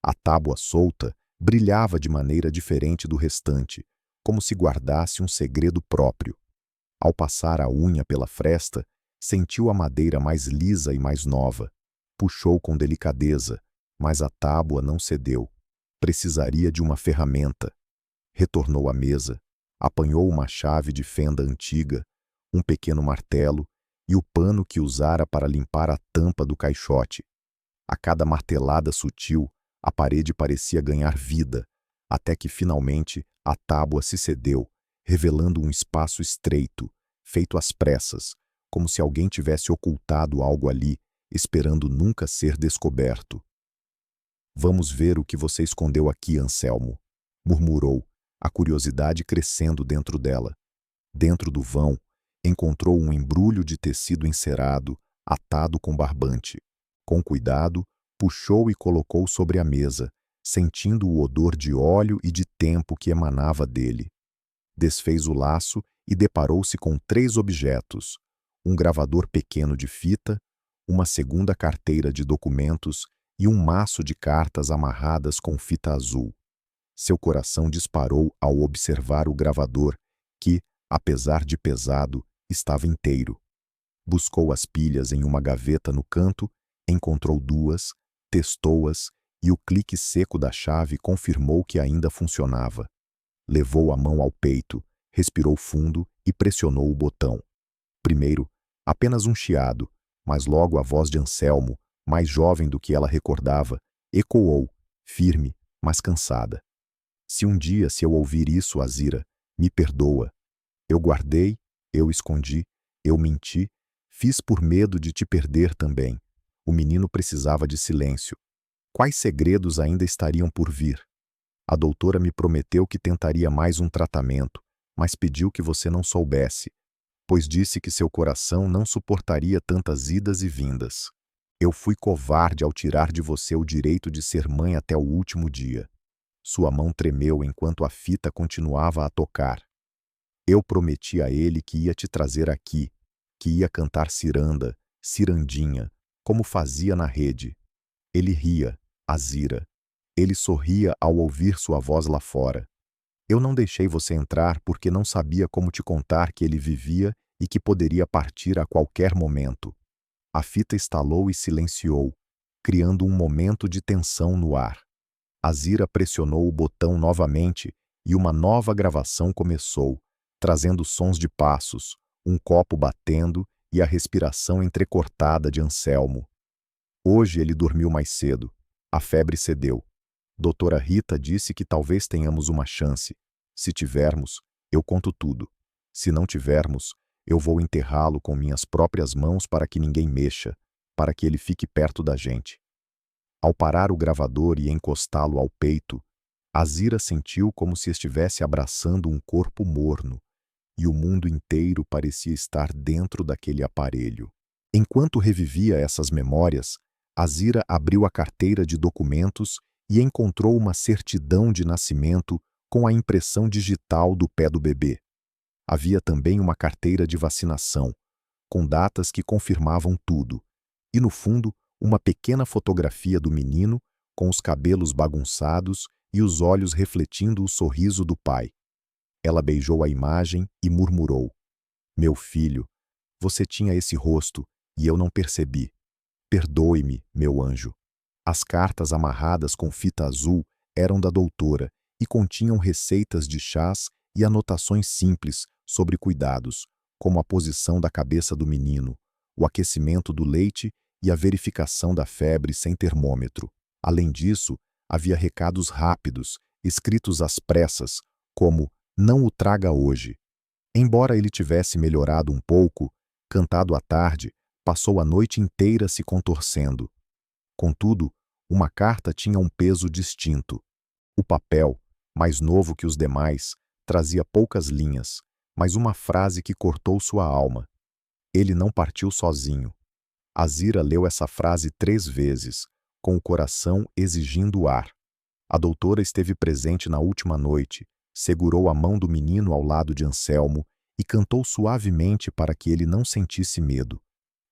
A tábua solta brilhava de maneira diferente do restante, como se guardasse um segredo próprio. Ao passar a unha pela fresta, sentiu a madeira mais lisa e mais nova. Puxou com delicadeza, mas a tábua não cedeu. Precisaria de uma ferramenta. Retornou à mesa, apanhou uma chave de fenda antiga, um pequeno martelo e o pano que usara para limpar a tampa do caixote. A cada martelada sutil, a parede parecia ganhar vida, até que finalmente a tábua se cedeu, revelando um espaço estreito, feito às pressas, como se alguém tivesse ocultado algo ali, esperando nunca ser descoberto. Vamos ver o que você escondeu aqui, Anselmo, murmurou, a curiosidade crescendo dentro dela. Dentro do vão, encontrou um embrulho de tecido encerado, atado com barbante. Com cuidado, puxou e colocou sobre a mesa, sentindo o odor de óleo e de tempo que emanava dele. Desfez o laço e deparou-se com 3 objetos: um gravador pequeno de fita, uma segunda carteira de documentos e um maço de cartas amarradas com fita azul. Seu coração disparou ao observar o gravador, que, apesar de pesado, estava inteiro. Buscou as pilhas em uma gaveta no canto, encontrou 2, testou-as e o clique seco da chave confirmou que ainda funcionava. Levou a mão ao peito, respirou fundo e pressionou o botão. Primeiro, apenas um chiado, mas logo a voz de Anselmo, mais jovem do que ela recordava, ecoou, firme, mas cansada. Se um dia eu ouvir isso, Azira, me perdoa. Eu guardei, eu escondi, eu menti, fiz por medo de te perder também. O menino precisava de silêncio. Quais segredos ainda estariam por vir? A doutora me prometeu que tentaria mais um tratamento, mas pediu que você não soubesse, pois disse que seu coração não suportaria tantas idas e vindas. Eu fui covarde ao tirar de você o direito de ser mãe até o último dia. Sua mão tremeu enquanto a fita continuava a tocar. Eu prometi a ele que ia te trazer aqui, que ia cantar ciranda, cirandinha, como fazia na rede. Ele ria, Azira. Ele sorria ao ouvir sua voz lá fora. Eu não deixei você entrar porque não sabia como te contar que ele vivia e que poderia partir a qualquer momento. A fita estalou e silenciou, criando um momento de tensão no ar. Azira pressionou o botão novamente e uma nova gravação começou, trazendo sons de passos, um copo batendo e a respiração entrecortada de Anselmo. Hoje ele dormiu mais cedo. A febre cedeu. Doutora Rita disse que talvez tenhamos uma chance. Se tivermos, eu conto tudo. Se não tivermos, eu vou enterrá-lo com minhas próprias mãos para que ninguém mexa, para que ele fique perto da gente. Ao parar o gravador e encostá-lo ao peito, Azira sentiu como se estivesse abraçando um corpo morno, e o mundo inteiro parecia estar dentro daquele aparelho. Enquanto revivia essas memórias, Azira abriu a carteira de documentos e encontrou uma certidão de nascimento com a impressão digital do pé do bebê. Havia também uma carteira de vacinação, com datas que confirmavam tudo, e no fundo, uma pequena fotografia do menino com os cabelos bagunçados e os olhos refletindo o sorriso do pai. Ela beijou a imagem e murmurou: "Meu filho, você tinha esse rosto e eu não percebi. Perdoe-me, meu anjo." As cartas amarradas com fita azul eram da doutora e continham receitas de chás e anotações simples sobre cuidados, como a posição da cabeça do menino, o aquecimento do leite e a verificação da febre sem termômetro. Além disso, havia recados rápidos, escritos às pressas, como "não o traga hoje." Embora ele tivesse melhorado um pouco, cantado à tarde, passou a noite inteira se contorcendo. Contudo, uma carta tinha um peso distinto. O papel, mais novo que os demais, trazia poucas linhas, mas uma frase que cortou sua alma. Ele não partiu sozinho. Azira leu essa frase 3 vezes, com o coração exigindo ar. A doutora esteve presente na última noite, segurou a mão do menino ao lado de Anselmo e cantou suavemente para que ele não sentisse medo.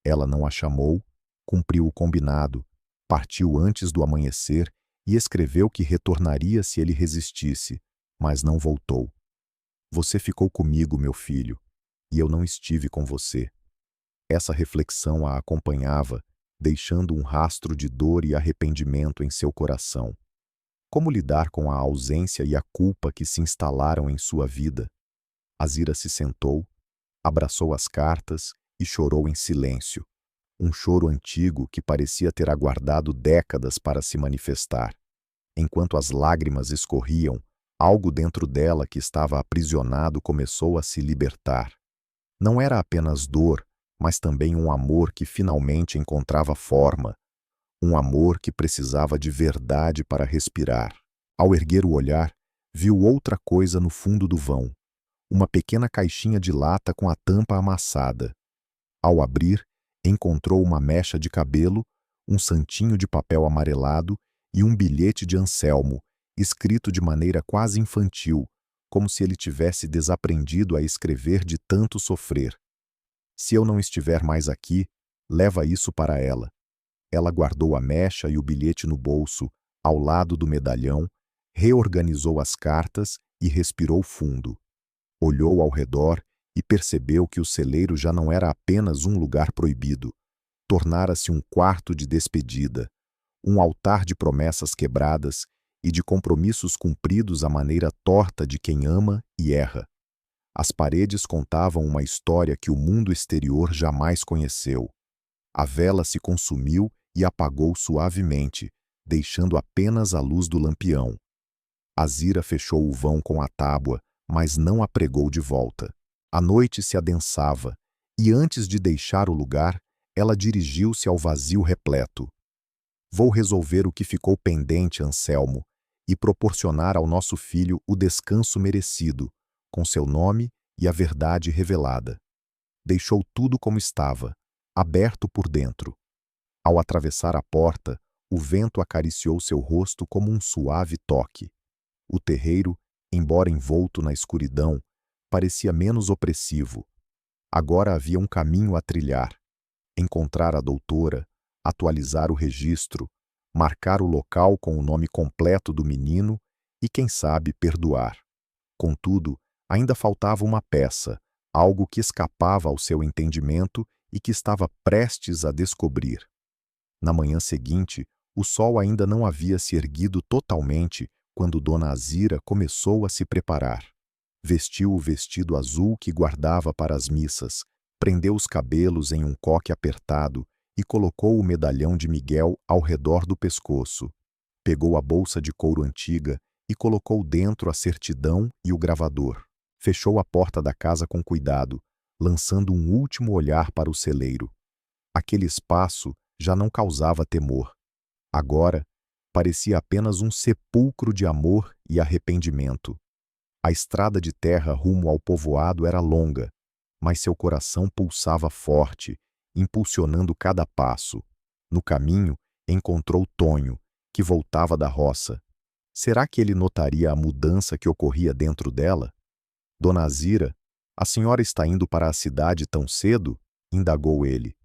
Ela não a chamou, cumpriu o combinado, partiu antes do amanhecer e escreveu que retornaria se ele resistisse, mas não voltou. "Você ficou comigo, meu filho, e eu não estive com você." Essa reflexão a acompanhava, deixando um rastro de dor e arrependimento em seu coração. Como lidar com a ausência e a culpa que se instalaram em sua vida? Azira se sentou, abraçou as cartas e chorou em silêncio. Um choro antigo que parecia ter aguardado décadas para se manifestar. Enquanto as lágrimas escorriam, algo dentro dela que estava aprisionado começou a se libertar. Não era apenas dor, mas também um amor que finalmente encontrava forma. Um amor que precisava de verdade para respirar. Ao erguer o olhar, viu outra coisa no fundo do vão. Uma pequena caixinha de lata com a tampa amassada. Ao abrir, encontrou uma mecha de cabelo, um santinho de papel amarelado e um bilhete de Anselmo, escrito de maneira quase infantil, como se ele tivesse desaprendido a escrever de tanto sofrer. "Se eu não estiver mais aqui, leva isso para ela." Ela guardou a mecha e o bilhete no bolso, ao lado do medalhão, reorganizou as cartas e respirou fundo. Olhou ao redor e percebeu que o celeiro já não era apenas um lugar proibido. Tornara-se um quarto de despedida, um altar de promessas quebradas e de compromissos cumpridos à maneira torta de quem ama e erra. As paredes contavam uma história que o mundo exterior jamais conheceu. A vela se consumiu e apagou suavemente, deixando apenas a luz do lampião. Azira fechou o vão com a tábua, mas não a pregou de volta. A noite se adensava, e antes de deixar o lugar, ela dirigiu-se ao vazio repleto. Vou resolver o que ficou pendente, Anselmo, e proporcionar ao nosso filho o descanso merecido, com seu nome e a verdade revelada. Deixou tudo como estava, aberto por dentro. Ao atravessar a porta, o vento acariciou seu rosto como um suave toque. O terreiro, embora envolto na escuridão, parecia menos opressivo. Agora havia um caminho a trilhar. Encontrar a doutora, atualizar o registro, marcar o local com o nome completo do menino e, quem sabe, perdoar. Contudo, ainda faltava uma peça, algo que escapava ao seu entendimento e que estava prestes a descobrir. Na manhã seguinte, o sol ainda não havia se erguido totalmente quando Dona Azira começou a se preparar. Vestiu o vestido azul que guardava para as missas, prendeu os cabelos em um coque apertado e colocou o medalhão de Miguel ao redor do pescoço. Pegou a bolsa de couro antiga e colocou dentro a certidão e o gravador. Fechou a porta da casa com cuidado, lançando um último olhar para o celeiro. Aquele espaço já não causava temor. Agora, parecia apenas um sepulcro de amor e arrependimento. A estrada de terra rumo ao povoado era longa, mas seu coração pulsava forte, impulsionando cada passo. No caminho, encontrou Tonho, que voltava da roça. Será que ele notaria a mudança que ocorria dentro dela? Dona Azira, a senhora está indo para a cidade tão cedo? Indagou ele.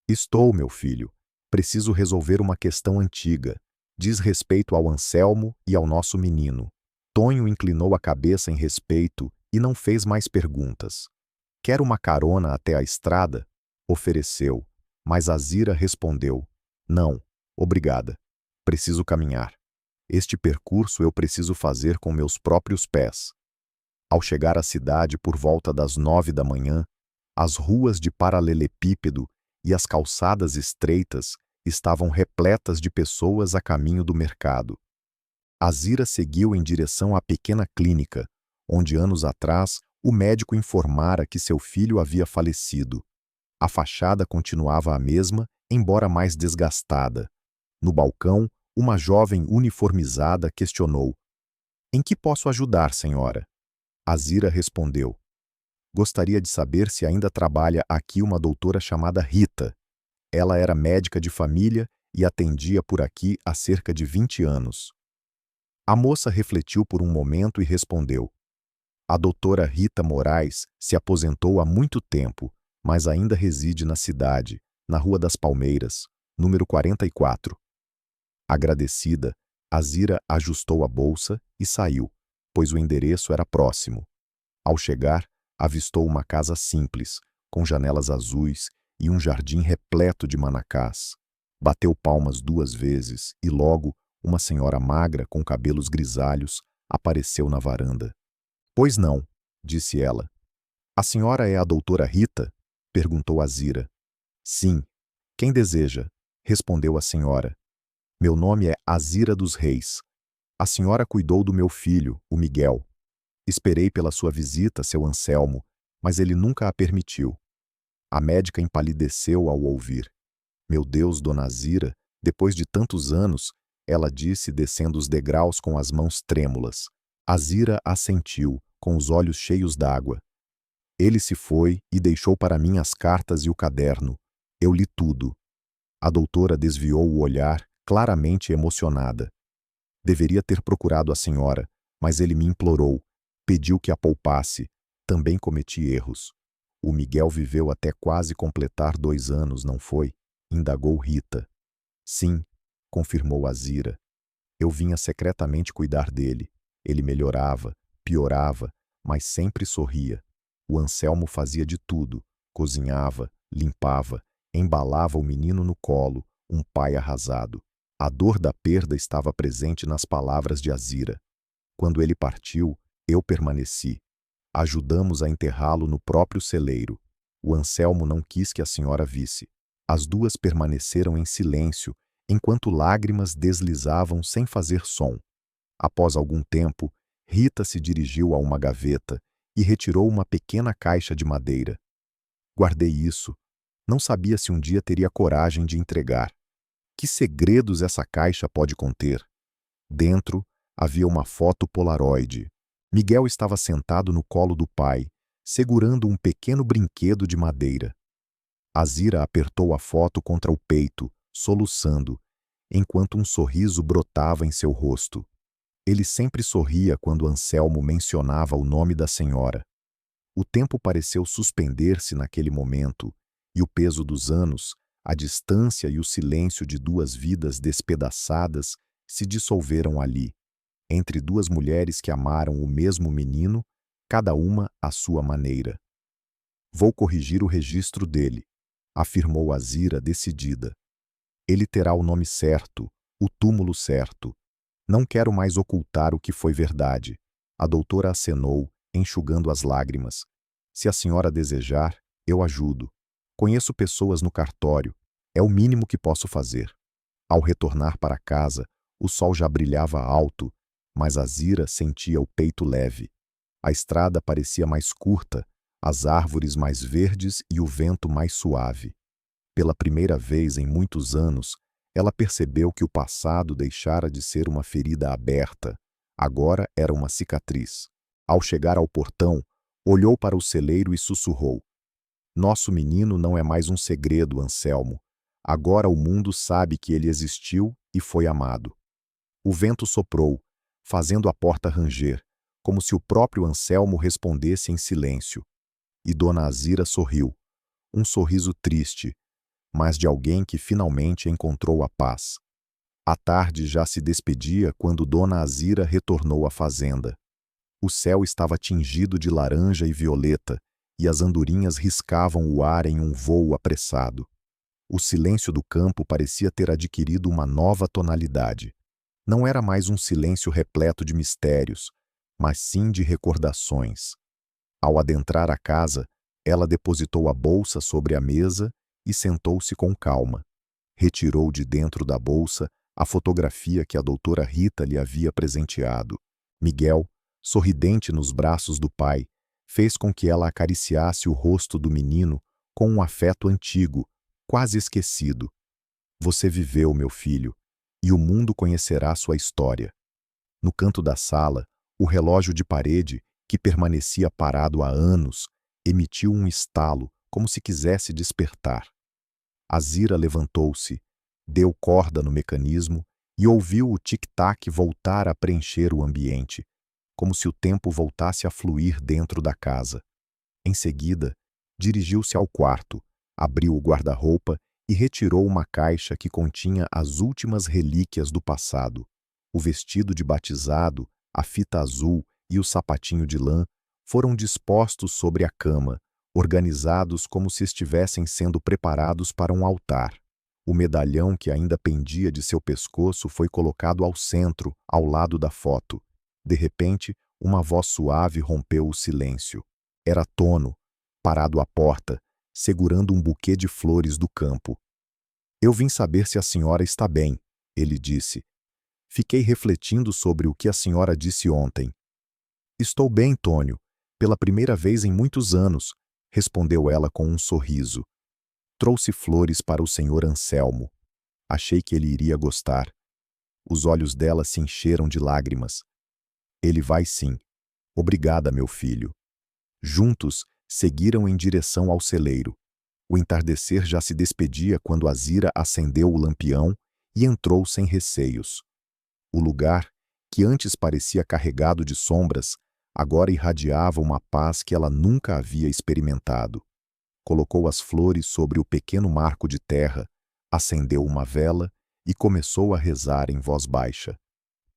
Estou, meu filho. Preciso resolver uma questão antiga. Diz respeito ao Anselmo e ao nosso menino. Tonho inclinou a cabeça em respeito e não fez mais perguntas. Quer uma carona até a estrada? Ofereceu, mas Azira respondeu: Não, obrigada. Preciso caminhar. Este percurso eu preciso fazer com meus próprios pés. Ao chegar à cidade por volta das 9 da manhã, as ruas de paralelepípedo e as calçadas estreitas estavam repletas de pessoas a caminho do mercado. Azira seguiu em direção à pequena clínica, onde anos atrás o médico informara que seu filho havia falecido. A fachada continuava a mesma, embora mais desgastada. No balcão, uma jovem uniformizada questionou: Em que posso ajudar, senhora? Azira respondeu: Gostaria de saber se ainda trabalha aqui uma doutora chamada Rita. Ela era médica de família e atendia por aqui há cerca de 20 anos. A moça refletiu por um momento e respondeu: A doutora Rita Moraes se aposentou há muito tempo, mas ainda reside na cidade, na Rua das Palmeiras, número 44. Agradecida, Azira ajustou a bolsa e saiu, pois o endereço era próximo. Ao chegar, avistou uma casa simples, com janelas azuis e um jardim repleto de manacás. Bateu palmas 2 vezes e logo uma senhora magra com cabelos grisalhos apareceu na varanda. Pois não, disse ela. A senhora é a doutora Rita? Perguntou Azira. Sim. Quem deseja? Respondeu a senhora. Meu nome é Azira dos Reis. A senhora cuidou do meu filho, o Miguel. Esperei pela sua visita, seu Anselmo, mas ele nunca a permitiu. A médica empalideceu ao ouvir. Meu Deus, dona Azira, depois de tantos anos, ela disse descendo os degraus com as mãos trêmulas. Azira assentiu, com os olhos cheios d'água. Ele se foi e deixou para mim as cartas e o caderno. Eu li tudo. A doutora desviou o olhar, claramente emocionada. Deveria ter procurado a senhora, mas ele me implorou. Pediu que a poupasse. Também cometi erros. O Miguel viveu até quase completar 2 anos, não foi? Indagou Rita. Sim, confirmou Azira. Eu vinha secretamente cuidar dele. Ele melhorava, piorava, mas sempre sorria. O Anselmo fazia de tudo. Cozinhava, limpava, embalava o menino no colo, um pai arrasado. A dor da perda estava presente nas palavras de Azira. Quando ele partiu, eu permaneci. Ajudamos a enterrá-lo no próprio celeiro. O Anselmo não quis que a senhora visse. As duas permaneceram em silêncio, enquanto lágrimas deslizavam sem fazer som. Após algum tempo, Rita se dirigiu a uma gaveta e retirou uma pequena caixa de madeira. Guardei isso. Não sabia se um dia teria coragem de entregar. Que segredos essa caixa pode conter? Dentro havia uma foto polaroid. Miguel estava sentado no colo do pai, segurando um pequeno brinquedo de madeira. Azira apertou a foto contra o peito, soluçando, enquanto um sorriso brotava em seu rosto. Ele sempre sorria quando Anselmo mencionava o nome da senhora. O tempo pareceu suspender-se naquele momento, e o peso dos anos, a distância e o silêncio de duas vidas despedaçadas se dissolveram ali, entre duas mulheres que amaram o mesmo menino, cada uma à sua maneira. Vou corrigir o registro dele, afirmou Azira decidida. Ele terá o nome certo, o túmulo certo. Não quero mais ocultar o que foi verdade. A doutora acenou, enxugando as lágrimas. Se a senhora desejar, eu ajudo. Conheço pessoas no cartório. É o mínimo que posso fazer. Ao retornar para casa, o sol já brilhava alto, mas Azira sentia o peito leve. A estrada parecia mais curta, as árvores mais verdes e o vento mais suave. Pela primeira vez em muitos anos, ela percebeu que o passado deixara de ser uma ferida aberta. Agora era uma cicatriz. Ao chegar ao portão, olhou para o celeiro e sussurrou: Nosso menino não é mais um segredo, Anselmo. Agora o mundo sabe que ele existiu e foi amado. O vento soprou, fazendo a porta ranger, como se o próprio Anselmo respondesse em silêncio. E Dona Azira sorriu, um sorriso triste, mas de alguém que finalmente encontrou a paz. A tarde já se despedia quando Dona Azira retornou à fazenda. O céu estava tingido de laranja e violeta, e as andorinhas riscavam o ar em um vôo apressado. O silêncio do campo parecia ter adquirido uma nova tonalidade. Não era mais um silêncio repleto de mistérios, mas sim de recordações. Ao adentrar a casa, ela depositou a bolsa sobre a mesa e sentou-se com calma. Retirou de dentro da bolsa a fotografia que a doutora Rita lhe havia presenteado. Miguel, sorridente nos braços do pai, fez com que ela acariciasse o rosto do menino com um afeto antigo, quase esquecido. Você viveu, meu filho, e o mundo conhecerá sua história. No canto da sala, o relógio de parede, que permanecia parado há anos, emitiu um estalo, como se quisesse despertar. Azira levantou-se, deu corda no mecanismo e ouviu o tic-tac voltar a preencher o ambiente, como se o tempo voltasse a fluir dentro da casa. Em seguida, dirigiu-se ao quarto, abriu o guarda-roupa e retirou uma caixa que continha as últimas relíquias do passado. O vestido de batizado, a fita azul e o sapatinho de lã foram dispostos sobre a cama, organizados como se estivessem sendo preparados para um altar. O medalhão que ainda pendia de seu pescoço foi colocado ao centro, ao lado da foto. De repente, uma voz suave rompeu o silêncio. Era Tono, parado à porta, segurando um buquê de flores do campo. Eu vim saber se a senhora está bem, ele disse. Fiquei refletindo sobre o que a senhora disse ontem. Estou bem, Tônio, pela primeira vez em muitos anos, respondeu ela com um sorriso. Trouxe flores para o senhor Anselmo. Achei que ele iria gostar. Os olhos dela se encheram de lágrimas. Ele vai sim. Obrigada, meu filho. Juntos, seguiram em direção ao celeiro. O entardecer já se despedia quando Azira acendeu o lampião e entrou sem receios. O lugar, que antes parecia carregado de sombras, agora irradiava uma paz que ela nunca havia experimentado. Colocou as flores sobre o pequeno marco de terra, acendeu uma vela e começou a rezar em voz baixa.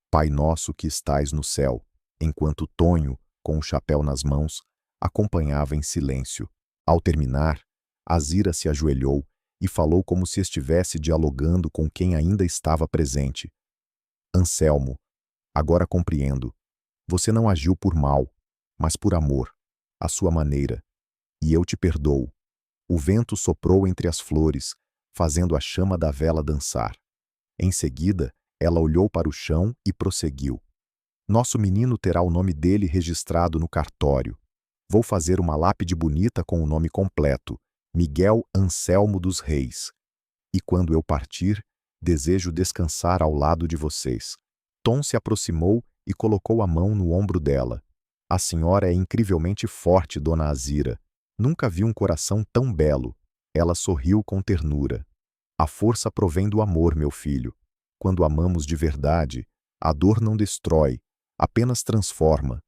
Pai nosso que estais no céu, enquanto Tonho, com o chapéu nas mãos, acompanhava em silêncio. Ao terminar, Azira se ajoelhou e falou como se estivesse dialogando com quem ainda estava presente. Anselmo, agora compreendo. Você não agiu por mal, mas por amor, à sua maneira. E eu te perdoo. O vento soprou entre as flores, fazendo a chama da vela dançar. Em seguida, ela olhou para o chão e prosseguiu. Nosso menino terá o nome dele registrado no cartório. Vou fazer uma lápide bonita com o nome completo, Miguel Anselmo dos Reis. E quando eu partir, desejo descansar ao lado de vocês. Tom se aproximou e colocou a mão no ombro dela. A senhora é incrivelmente forte, dona Azira. Nunca vi um coração tão belo. Ela sorriu com ternura. A força provém do amor, meu filho. Quando amamos de verdade, a dor não destrói, apenas transforma.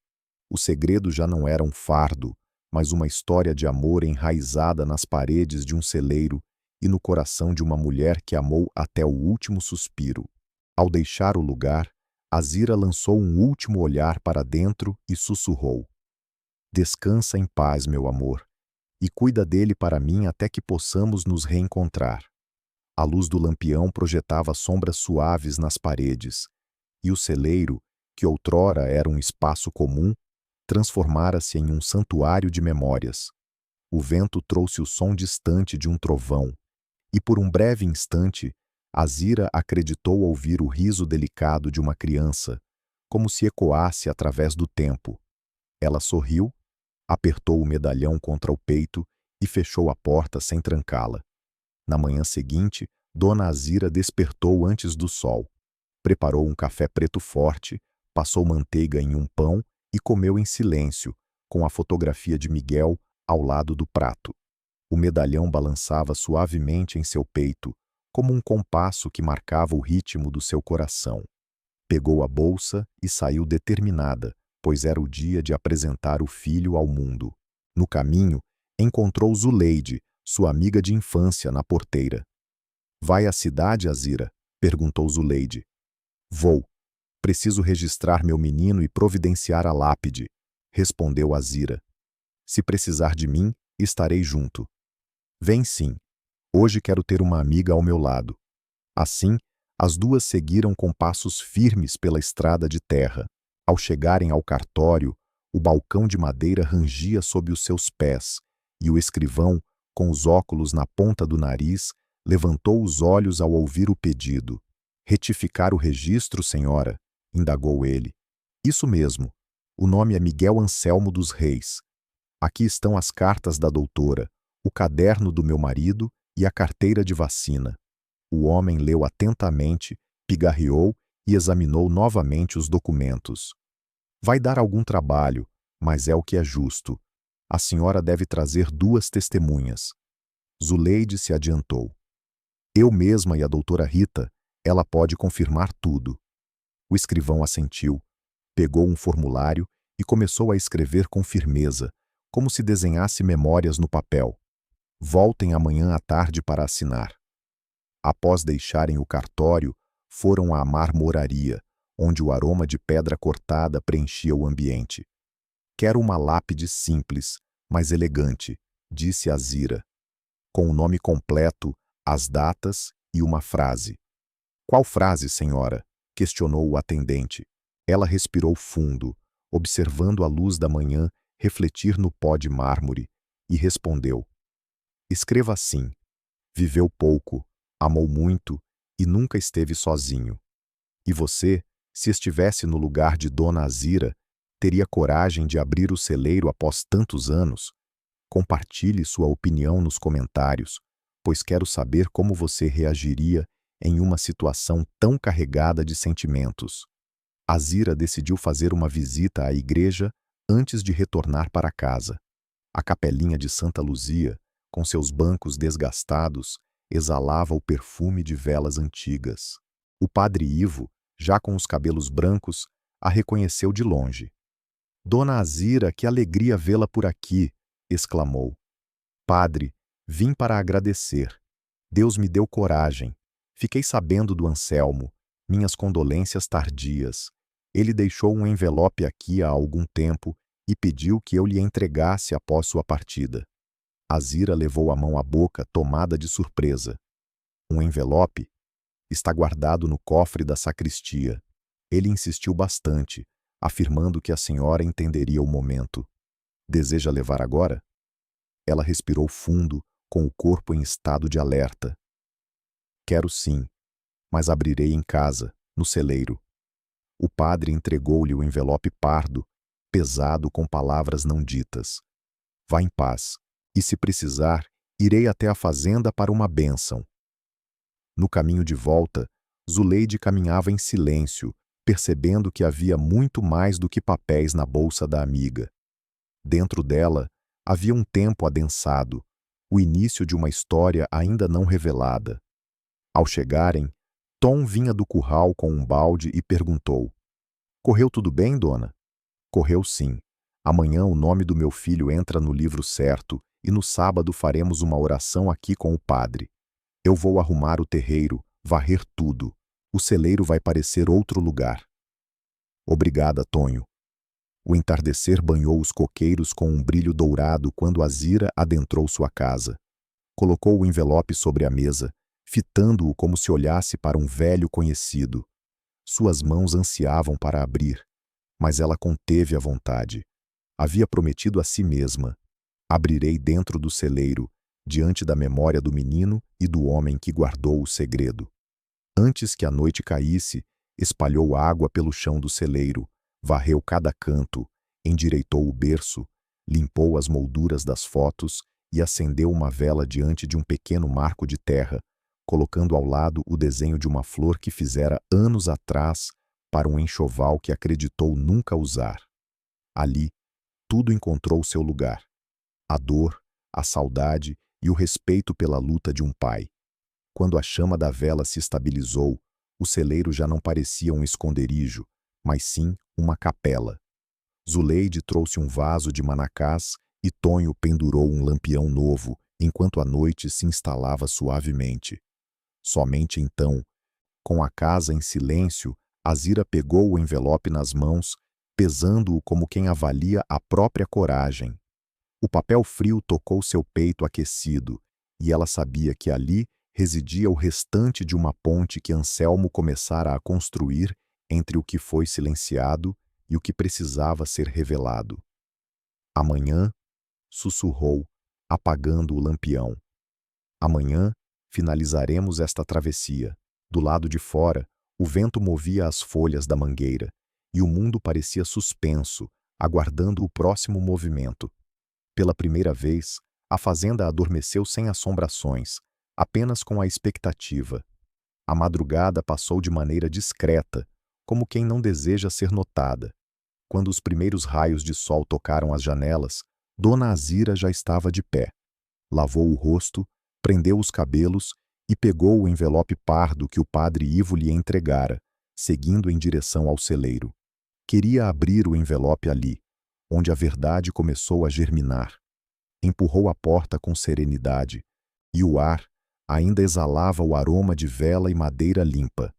O segredo já não era um fardo, mas uma história de amor enraizada nas paredes de um celeiro e no coração de uma mulher que amou até o último suspiro. Ao deixar o lugar, Azira lançou um último olhar para dentro e sussurrou: Descansa em paz, meu amor, e cuida dele para mim até que possamos nos reencontrar. A luz do lampião projetava sombras suaves nas paredes, e o celeiro, que outrora era um espaço comum, transformara-se em um santuário de memórias. O vento trouxe o som distante de um trovão, e por um breve instante, Azira acreditou ouvir o riso delicado de uma criança, como se ecoasse através do tempo. Ela sorriu, apertou o medalhão contra o peito e fechou a porta sem trancá-la. Na manhã seguinte, Dona Azira despertou antes do sol. Preparou um café preto forte, passou manteiga em um pão e comeu em silêncio, com a fotografia de Miguel ao lado do prato. O medalhão balançava suavemente em seu peito, como um compasso que marcava o ritmo do seu coração. Pegou a bolsa e saiu determinada, pois era o dia de apresentar o filho ao mundo. No caminho, encontrou Zuleide, sua amiga de infância, na porteira. Vai à cidade, Azira? Perguntou Zuleide. Vou. Preciso registrar meu menino e providenciar a lápide, respondeu Azira. Se precisar de mim, estarei junto. Vem sim. Hoje quero ter uma amiga ao meu lado. Assim, as duas seguiram com passos firmes pela estrada de terra. Ao chegarem ao cartório, o balcão de madeira rangia sob os seus pés, e o escrivão, com os óculos na ponta do nariz, levantou os olhos ao ouvir o pedido. Retificar o registro, senhora? Indagou ele. Isso mesmo. O nome é Miguel Anselmo dos Reis. Aqui estão as cartas da doutora, o caderno do meu marido e a carteira de vacina. O homem leu atentamente, pigarreou e examinou novamente os documentos. Vai dar algum trabalho, mas é o que é justo. A senhora deve trazer 2 testemunhas. Zuleide se adiantou. Eu mesma e a doutora Rita, ela pode confirmar tudo. O escrivão assentiu, pegou um formulário e começou a escrever com firmeza, como se desenhasse memórias no papel. Voltem amanhã à tarde para assinar. Após deixarem o cartório, foram à marmoraria, onde o aroma de pedra cortada preenchia o ambiente. Quero uma lápide simples, mas elegante, disse Azira, com o nome completo, as datas e uma frase. Qual frase, senhora? Questionou o atendente. Ela respirou fundo, observando a luz da manhã refletir no pó de mármore, e respondeu. Escreva assim. Viveu pouco, amou muito e nunca esteve sozinho. E você, se estivesse no lugar de Dona Azira, teria coragem de abrir o celeiro após tantos anos? Compartilhe sua opinião nos comentários, pois quero saber como você reagiria em uma situação tão carregada de sentimentos. Azira decidiu fazer uma visita à igreja antes de retornar para casa. A capelinha de Santa Luzia, com seus bancos desgastados, exalava o perfume de velas antigas. O padre Ivo, já com os cabelos brancos, a reconheceu de longe. Dona Azira, que alegria vê-la por aqui! Exclamou. Padre, vim para agradecer. Deus me deu coragem. Fiquei sabendo do Anselmo. Minhas condolências tardias. Ele deixou um envelope aqui há algum tempo e pediu que eu lhe entregasse após sua partida. Azira levou a mão à boca, tomada de surpresa. Um envelope? Está guardado no cofre da sacristia. Ele insistiu bastante, afirmando que a senhora entenderia o momento. Deseja levar agora? Ela respirou fundo, com o corpo em estado de alerta. Quero sim, mas abrirei em casa, no celeiro. O padre entregou-lhe o envelope pardo, pesado com palavras não ditas. Vá em paz, e se precisar, irei até a fazenda para uma bênção. No caminho de volta, Zuleide caminhava em silêncio, percebendo que havia muito mais do que papéis na bolsa da amiga. Dentro dela, havia um tempo adensado, o início de uma história ainda não revelada. Ao chegarem, Tom vinha do curral com um balde e perguntou: Correu tudo bem, dona? Correu sim. Amanhã o nome do meu filho entra no livro certo e no sábado faremos uma oração aqui com o padre. Eu vou arrumar o terreiro, varrer tudo. O celeiro vai parecer outro lugar. Obrigada, Tonho. O entardecer banhou os coqueiros com um brilho dourado quando Azira adentrou sua casa. Colocou o envelope sobre a mesa, fitando-o como se olhasse para um velho conhecido. Suas mãos ansiavam para abrir, mas ela conteve a vontade. Havia prometido a si mesma: abrirei dentro do celeiro, diante da memória do menino e do homem que guardou o segredo. Antes que a noite caísse, espalhou água pelo chão do celeiro, varreu cada canto, endireitou o berço, limpou as molduras das fotos e acendeu uma vela diante de um pequeno marco de terra, colocando ao lado o desenho de uma flor que fizera anos atrás para um enxoval que acreditou nunca usar. Ali, tudo encontrou seu lugar: a dor, a saudade e o respeito pela luta de um pai. Quando a chama da vela se estabilizou, o celeiro já não parecia um esconderijo, mas sim uma capela. Zuleide trouxe um vaso de manacás e Tonho pendurou um lampião novo, enquanto a noite se instalava suavemente. Somente então, com a casa em silêncio, Azira pegou o envelope nas mãos, pesando-o como quem avalia a própria coragem. O papel frio tocou seu peito aquecido, e ela sabia que ali residia o restante de uma ponte que Anselmo começara a construir entre o que foi silenciado e o que precisava ser revelado. Amanhã, sussurrou, apagando o lampião. Amanhã, finalizaremos esta travessia. Do lado de fora, o vento movia as folhas da mangueira, e o mundo parecia suspenso, aguardando o próximo movimento. Pela primeira vez, a fazenda adormeceu sem assombrações, apenas com a expectativa. A madrugada passou de maneira discreta, como quem não deseja ser notada. Quando os primeiros raios de sol tocaram as janelas, Dona Azira já estava de pé. Lavou o rosto, prendeu os cabelos e pegou o envelope pardo que o padre Ivo lhe entregara, seguindo em direção ao celeiro. Queria abrir o envelope ali, onde a verdade começou a germinar. Empurrou a porta com serenidade, e o ar ainda exalava o aroma de vela e madeira limpa.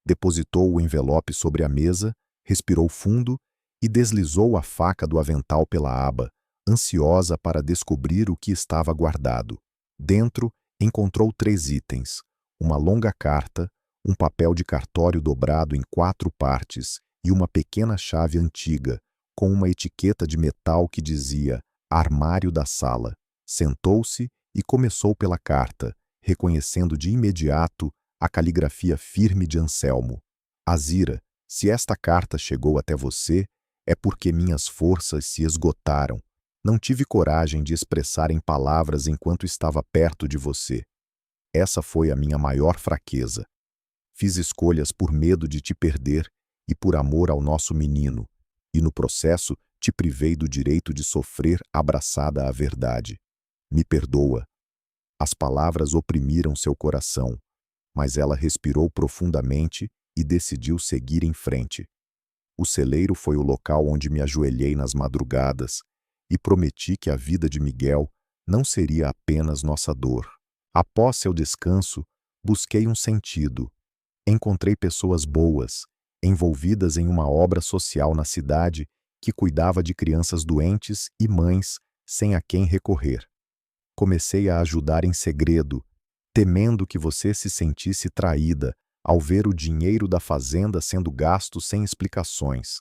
Depositou o envelope sobre a mesa, respirou fundo e deslizou a faca do avental pela aba, ansiosa para descobrir o que estava guardado. Dentro, encontrou 3 itens: uma longa carta, um papel de cartório dobrado em 4 partes e uma pequena chave antiga, com uma etiqueta de metal que dizia Armário da Sala. Sentou-se e começou pela carta, reconhecendo de imediato a caligrafia firme de Anselmo. Azira, se esta carta chegou até você, é porque minhas forças se esgotaram. Não tive coragem de expressar em palavras enquanto estava perto de você. Essa foi a minha maior fraqueza. Fiz escolhas por medo de te perder e por amor ao nosso menino, e no processo te privei do direito de sofrer abraçada à verdade. Me perdoa. As palavras oprimiram seu coração, mas ela respirou profundamente e decidiu seguir em frente. O celeiro foi o local onde me ajoelhei nas madrugadas e prometi que a vida de Miguel não seria apenas nossa dor. Após seu descanso, busquei um sentido. Encontrei pessoas boas, envolvidas em uma obra social na cidade que cuidava de crianças doentes e mães sem a quem recorrer. Comecei a ajudar em segredo, temendo que você se sentisse traída ao ver o dinheiro da fazenda sendo gasto sem explicações.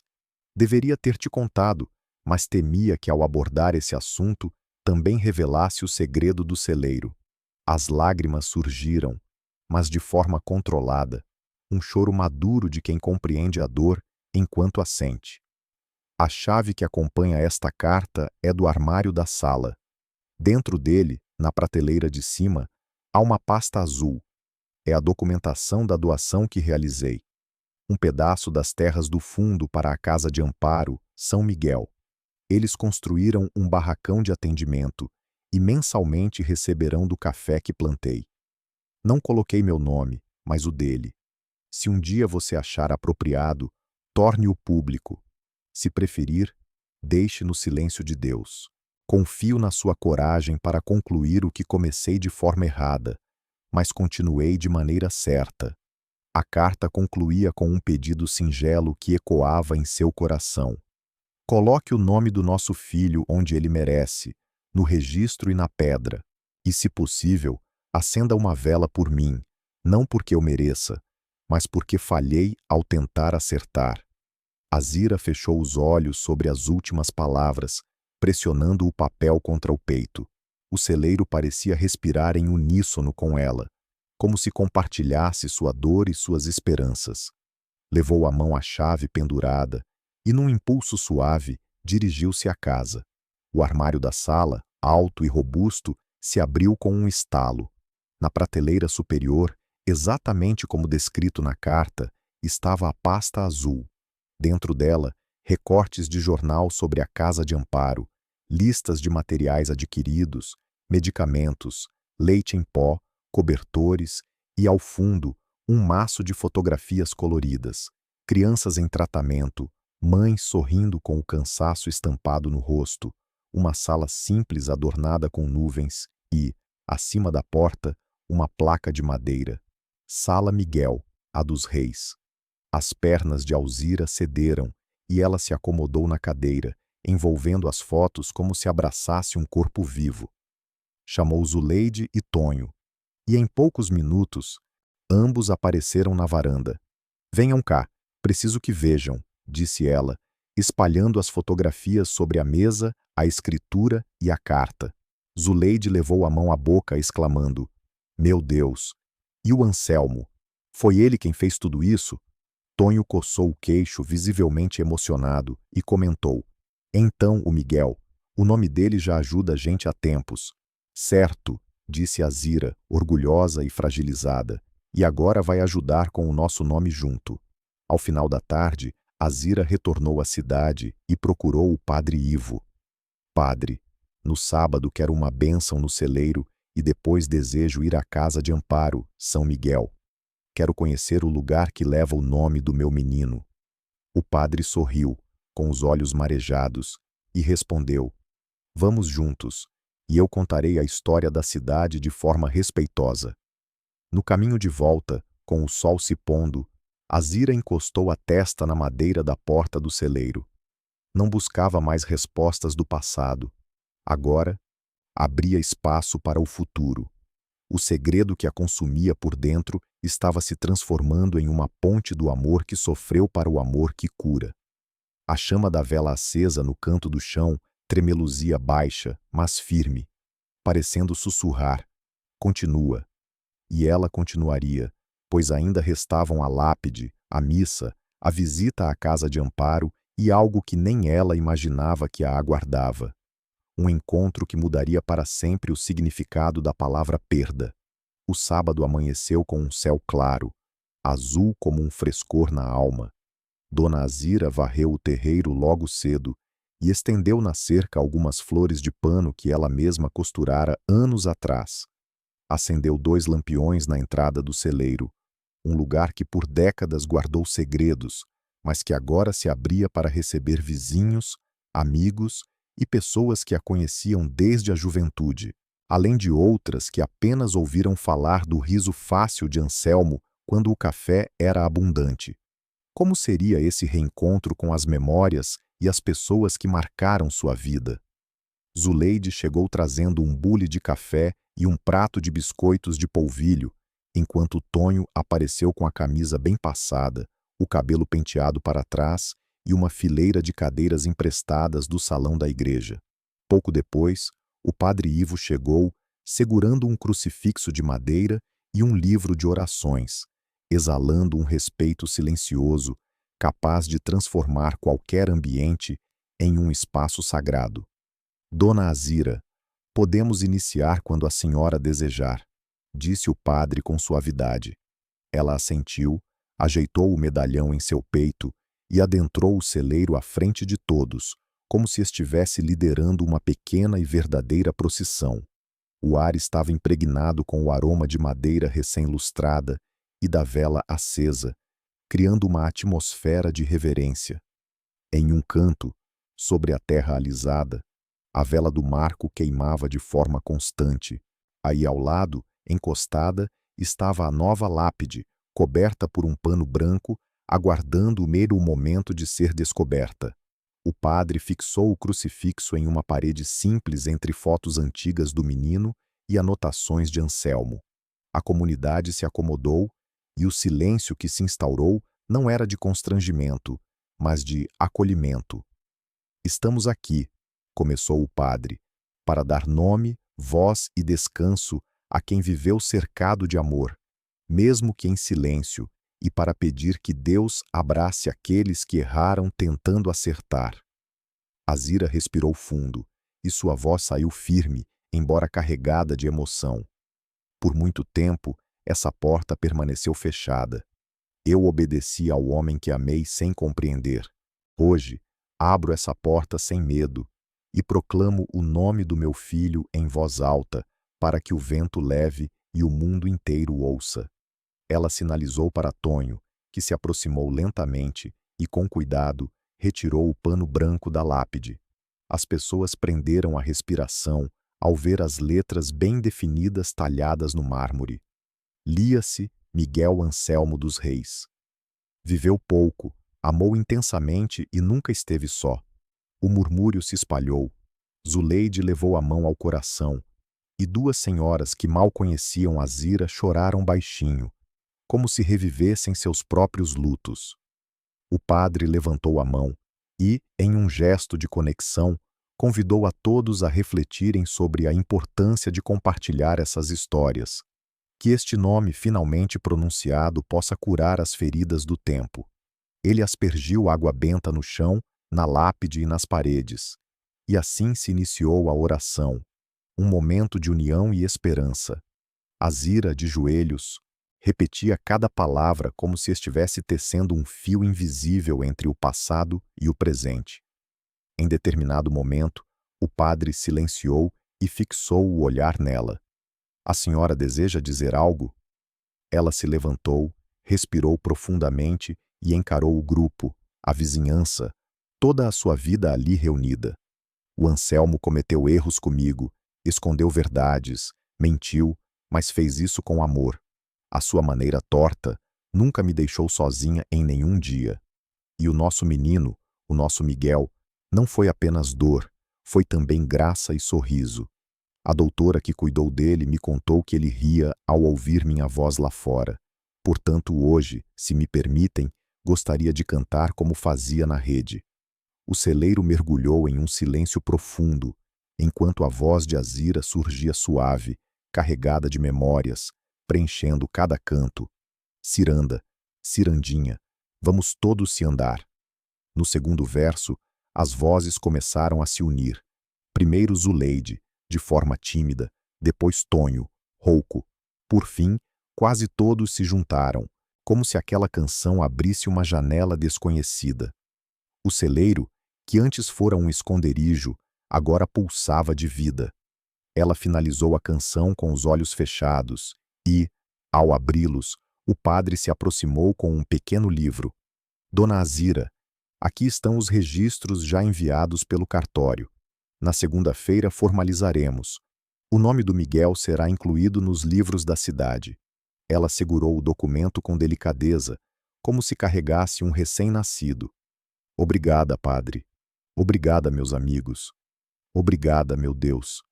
Deveria ter te contado, mas temia que ao abordar esse assunto também revelasse o segredo do celeiro. As lágrimas surgiram, mas de forma controlada, um choro maduro de quem compreende a dor enquanto a sente. A chave que acompanha esta carta é do armário da sala. Dentro dele, na prateleira de cima, há uma pasta azul. É a documentação da doação que realizei. Um pedaço das terras do fundo para a Casa de Amparo, São Miguel. Eles construíram um barracão de atendimento e mensalmente receberão do café que plantei. Não coloquei meu nome, mas o dele. Se um dia você achar apropriado, torne-o público. Se preferir, deixe no silêncio de Deus. Confio na sua coragem para concluir o que comecei de forma errada, mas continuei de maneira certa. A carta concluía com um pedido singelo que ecoava em seu coração. Coloque o nome do nosso filho onde ele merece, no registro e na pedra. E, se possível, acenda uma vela por mim, não porque eu mereça, mas porque falhei ao tentar acertar. Azira fechou os olhos sobre as últimas palavras, pressionando o papel contra o peito. O celeiro parecia respirar em uníssono com ela, como se compartilhasse sua dor e suas esperanças. Levou a mão à chave pendurada e, num impulso suave, dirigiu-se à casa. O armário da sala, alto e robusto, se abriu com um estalo. Na prateleira superior, exatamente como descrito na carta, estava a pasta azul. Dentro dela, recortes de jornal sobre a Casa de Amparo, listas de materiais adquiridos, medicamentos, leite em pó, cobertores e, ao fundo, um maço de fotografias coloridas. Crianças em tratamento, mães sorrindo com o cansaço estampado no rosto, uma sala simples adornada com nuvens e, acima da porta, uma placa de madeira. Sala Miguel, a dos reis. As pernas de Alzira cederam e ela se acomodou na cadeira, envolvendo as fotos como se abraçasse um corpo vivo. Chamou Zuleide e Tonho, e em poucos minutos, ambos apareceram na varanda. Venham cá, preciso que vejam, disse ela, espalhando as fotografias sobre a mesa, a escritura e a carta. Zuleide levou a mão à boca, exclamando: Meu Deus! E o Anselmo? Foi ele quem fez tudo isso? Tonho coçou o queixo, visivelmente emocionado, e comentou: Então, o Miguel. O nome dele já ajuda a gente há tempos. Certo, disse Azira, orgulhosa e fragilizada, e agora vai ajudar com o nosso nome junto. Ao final da tarde, Azira retornou à cidade e procurou o padre Ivo. Padre, no sábado quero uma bênção no celeiro e depois desejo ir à Casa de Amparo, São Miguel. Quero conhecer o lugar que leva o nome do meu menino. O padre sorriu, com os olhos marejados, e respondeu: Vamos juntos, e eu contarei a história da cidade de forma respeitosa. No caminho de volta, com o sol se pondo, Azira encostou a testa na madeira da porta do celeiro. Não buscava mais respostas do passado. Agora, abria espaço para o futuro. O segredo que a consumia por dentro estava se transformando em uma ponte do amor que sofreu para o amor que cura. A chama da vela acesa no canto do chão tremeluzia baixa, mas firme, parecendo sussurrar: Continua. E ela continuaria, pois ainda restavam a lápide, a missa, a visita à Casa de Amparo e algo que nem ela imaginava que a aguardava. Um encontro que mudaria para sempre o significado da palavra perda. O sábado amanheceu com um céu claro, azul como um frescor na alma. Dona Azira varreu o terreiro logo cedo e estendeu na cerca algumas flores de pano que ela mesma costurara anos atrás. Acendeu 2 lampiões na entrada do celeiro, um lugar que por décadas guardou segredos, mas que agora se abria para receber vizinhos, amigos e pessoas que a conheciam desde a juventude, além de outras que apenas ouviram falar do riso fácil de Anselmo quando o café era abundante. Como seria esse reencontro com as memórias e as pessoas que marcaram sua vida? Zuleide chegou trazendo um bule de café e um prato de biscoitos de polvilho, enquanto Tonho apareceu com a camisa bem passada, o cabelo penteado para trás e uma fileira de cadeiras emprestadas do salão da igreja. Pouco depois, o padre Ivo chegou, segurando um crucifixo de madeira e um livro de orações, exalando um respeito silencioso, capaz de transformar qualquer ambiente em um espaço sagrado. Dona Azira, podemos iniciar quando a senhora desejar, disse o padre com suavidade. Ela assentiu, ajeitou o medalhão em seu peito e adentrou o celeiro à frente de todos, como se estivesse liderando uma pequena e verdadeira procissão. O ar estava impregnado com o aroma de madeira recém-lustrada e da vela acesa, criando uma atmosfera de reverência. Em um canto, sobre a terra alisada, a vela do marco queimava de forma constante. Aí ao lado, encostada, estava a nova lápide, coberta por um pano branco, aguardando o mero momento de ser descoberta. O padre fixou o crucifixo em uma parede simples entre fotos antigas do menino e anotações de Anselmo. A comunidade se acomodou e o silêncio que se instaurou não era de constrangimento, mas de acolhimento. Estamos aqui, começou o padre, para dar nome, voz e descanso a quem viveu cercado de amor, mesmo que em silêncio, e para pedir que Deus abrace aqueles que erraram tentando acertar. Azira respirou fundo, e sua voz saiu firme, embora carregada de emoção. Por muito tempo, essa porta permaneceu fechada. Eu obedeci ao homem que amei sem compreender. Hoje, abro essa porta sem medo e proclamo o nome do meu filho em voz alta, para que o vento leve e o mundo inteiro ouça. Ela sinalizou para Tonho, que se aproximou lentamente e, com cuidado, retirou o pano branco da lápide. As pessoas prenderam a respiração ao ver as letras bem definidas talhadas no mármore. Lia-se Miguel Anselmo dos Reis. Viveu pouco, amou intensamente e nunca esteve só. O murmúrio se espalhou. Zuleide levou a mão ao coração, e duas senhoras que mal conheciam Azira choraram baixinho, como se revivessem seus próprios lutos. O padre levantou a mão e, em um gesto de conexão, convidou a todos a refletirem sobre a importância de compartilhar essas histórias. Que este nome finalmente pronunciado possa curar as feridas do tempo. Ele aspergiu água benta no chão, na lápide e nas paredes. E assim se iniciou a oração, um momento de união e esperança. Azira, de joelhos, repetia cada palavra como se estivesse tecendo um fio invisível entre o passado e o presente. Em determinado momento, o padre silenciou e fixou o olhar nela. A senhora deseja dizer algo? Ela se levantou, respirou profundamente e encarou o grupo, a vizinhança, toda a sua vida ali reunida. O Anselmo cometeu erros comigo, escondeu verdades, mentiu, mas fez isso com amor. À sua maneira torta, nunca me deixou sozinha em nenhum dia. E o nosso menino, o nosso Miguel, não foi apenas dor, foi também graça e sorriso. A doutora que cuidou dele me contou que ele ria ao ouvir minha voz lá fora. Portanto, hoje, se me permitem, gostaria de cantar como fazia na rede. O celeiro mergulhou em um silêncio profundo, enquanto a voz de Azira surgia suave, carregada de memórias, preenchendo cada canto. Ciranda, cirandinha, vamos todos se andar. No segundo verso, as vozes começaram a se unir. Primeiro Zuleide, de forma tímida, depois Tonho, rouco. Por fim, quase todos se juntaram, como se aquela canção abrisse uma janela desconhecida. O celeiro, que antes fora um esconderijo, agora pulsava de vida. Ela finalizou a canção com os olhos fechados e, ao abri-los, o padre se aproximou com um pequeno livro. Dona Azira, aqui estão os registros já enviados pelo cartório. Na segunda-feira formalizaremos. O nome do Miguel será incluído nos livros da cidade. Ela segurou o documento com delicadeza, como se carregasse um recém-nascido. Obrigada, padre. Obrigada, meus amigos. Obrigada, meu Deus.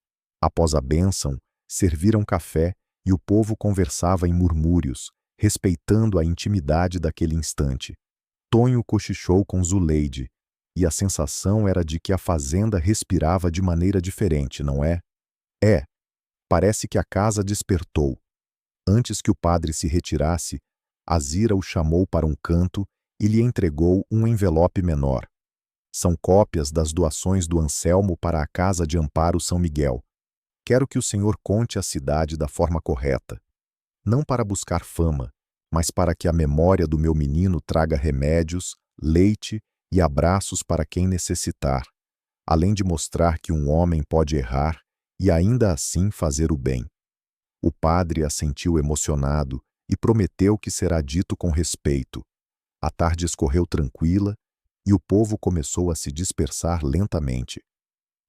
Após a bênção, serviram café e o povo conversava em murmúrios, respeitando a intimidade daquele instante. Tonho cochichou com Zuleide, e a sensação era de que a fazenda respirava de maneira diferente, não é? É, parece que a casa despertou. Antes que o padre se retirasse, Azira o chamou para um canto e lhe entregou um envelope menor. São cópias das doações do Anselmo para a Casa de Amparo São Miguel. Quero que o senhor conte a cidade da forma correta. Não para buscar fama, mas para que a memória do meu menino traga remédios, leite e abraços para quem necessitar, além de mostrar que um homem pode errar e ainda assim fazer o bem. O padre assentiu emocionado e prometeu que será dito com respeito. A tarde escorreu tranquila e o povo começou a se dispersar lentamente.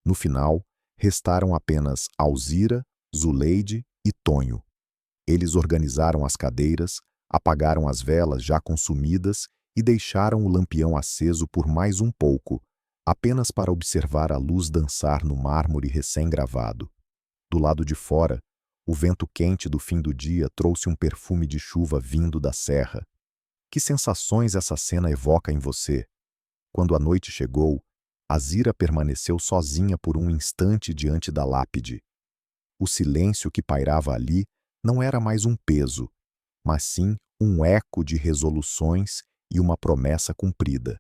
No final, restaram apenas Alzira, Zuleide e Tonho. Eles organizaram as cadeiras, apagaram as velas já consumidas e deixaram o lampião aceso por mais um pouco, apenas para observar a luz dançar no mármore recém-gravado. Do lado de fora, o vento quente do fim do dia trouxe um perfume de chuva vindo da serra. Que sensações essa cena evoca em você? Quando a noite chegou, Azira permaneceu sozinha por um instante diante da lápide. O silêncio que pairava ali não era mais um peso, mas sim um eco de resoluções e uma promessa cumprida.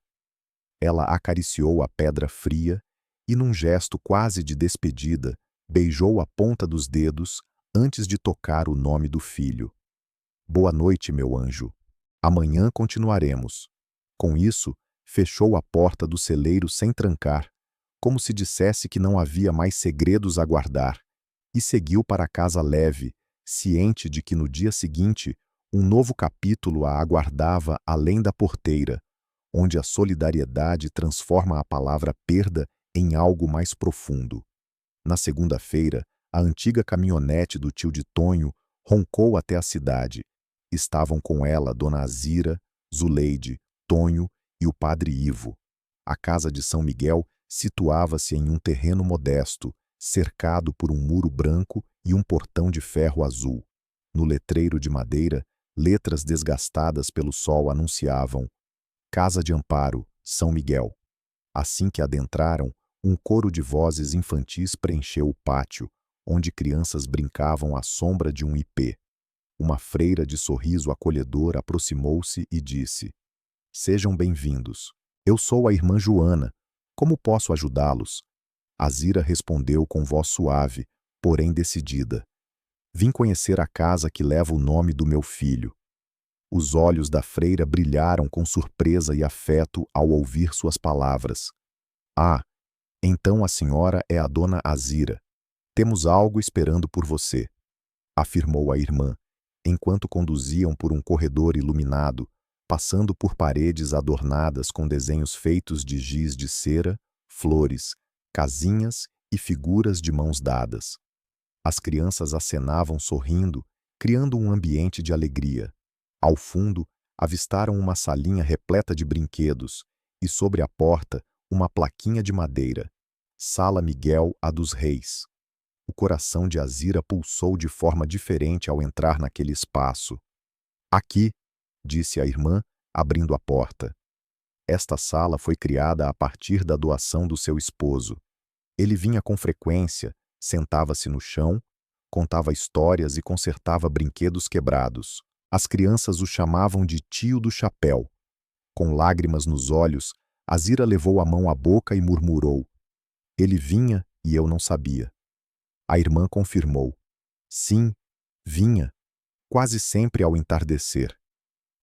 Ela acariciou a pedra fria e, num gesto quase de despedida, beijou a ponta dos dedos antes de tocar o nome do filho. Boa noite, meu anjo. Amanhã continuaremos. Com isso, fechou a porta do celeiro sem trancar, como se dissesse que não havia mais segredos a guardar, e seguiu para a casa leve, ciente de que no dia seguinte um novo capítulo a aguardava além da porteira, onde a solidariedade transforma a palavra perda em algo mais profundo. Na segunda-feira, a antiga caminhonete do tio de Tonho roncou até a cidade. Estavam com ela Dona Azira, Zuleide, Tonho e o padre Ivo. A casa de São Miguel situava-se em um terreno modesto, cercado por um muro branco e um portão de ferro azul. No letreiro de madeira, letras desgastadas pelo sol anunciavam: Casa de Amparo, São Miguel. Assim que adentraram, um coro de vozes infantis preencheu o pátio, onde crianças brincavam à sombra de um ipê. Uma freira de sorriso acolhedor aproximou-se e disse: Sejam bem-vindos. Eu sou a irmã Joana. Como posso ajudá-los? Azira respondeu com voz suave, porém decidida: Vim conhecer a casa que leva o nome do meu filho. Os olhos da freira brilharam com surpresa e afeto ao ouvir suas palavras. Ah, então a senhora é a dona Azira. Temos algo esperando por você, afirmou a irmã, enquanto conduziam por um corredor iluminado, passando por paredes adornadas com desenhos feitos de giz de cera, flores, casinhas e figuras de mãos dadas. As crianças acenavam sorrindo, criando um ambiente de alegria. Ao fundo, avistaram uma salinha repleta de brinquedos e, sobre a porta, uma plaquinha de madeira: Sala Miguel, a dos Reis. O coração de Azira pulsou de forma diferente ao entrar naquele espaço. Aqui, disse a irmã, abrindo a porta. Esta sala foi criada a partir da doação do seu esposo. Ele vinha com frequência, sentava-se no chão, contava histórias e consertava brinquedos quebrados. As crianças o chamavam de tio do chapéu. Com lágrimas nos olhos, Azira levou a mão à boca e murmurou: Ele vinha e eu não sabia. A irmã confirmou: Sim, vinha, quase sempre ao entardecer.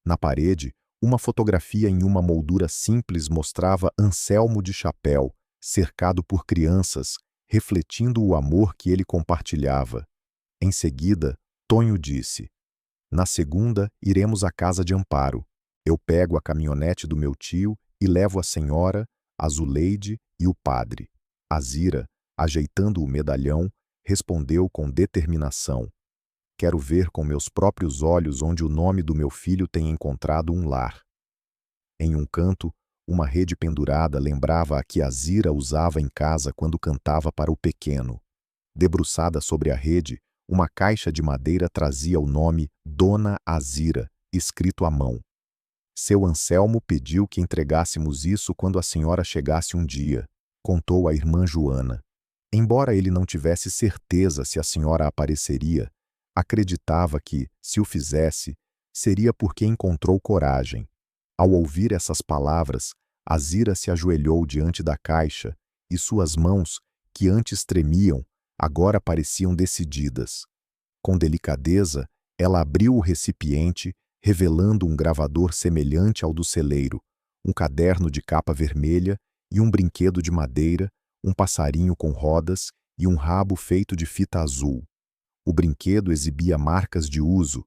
Na parede, uma fotografia em uma moldura simples mostrava Anselmo de chapéu, cercado por crianças, refletindo o amor que ele compartilhava. Em seguida, Tonho disse: Na segunda, iremos à casa de Amparo. Eu pego a caminhonete do meu tio e levo a senhora, a Zuleide e o padre. Azira, ajeitando o medalhão, respondeu com determinação: Quero ver com meus próprios olhos onde o nome do meu filho tem encontrado um lar. Em um canto, Uma rede pendurada lembrava a que Azira usava em casa quando cantava para o pequeno. Debruçada sobre a rede, uma caixa de madeira trazia o nome Dona Azira, escrito à mão. Seu Anselmo pediu que entregássemos isso quando a senhora chegasse um dia, contou a irmã Joana. Embora ele não tivesse certeza se a senhora apareceria, acreditava que, se o fizesse, seria porque encontrou coragem. Ao ouvir essas palavras, Azira se ajoelhou diante da caixa e suas mãos, que antes tremiam, agora pareciam decididas. Com delicadeza, ela abriu o recipiente, revelando um gravador semelhante ao do celeiro, um caderno de capa vermelha e um brinquedo de madeira, um passarinho com rodas e um rabo feito de fita azul. O brinquedo exibia marcas de uso,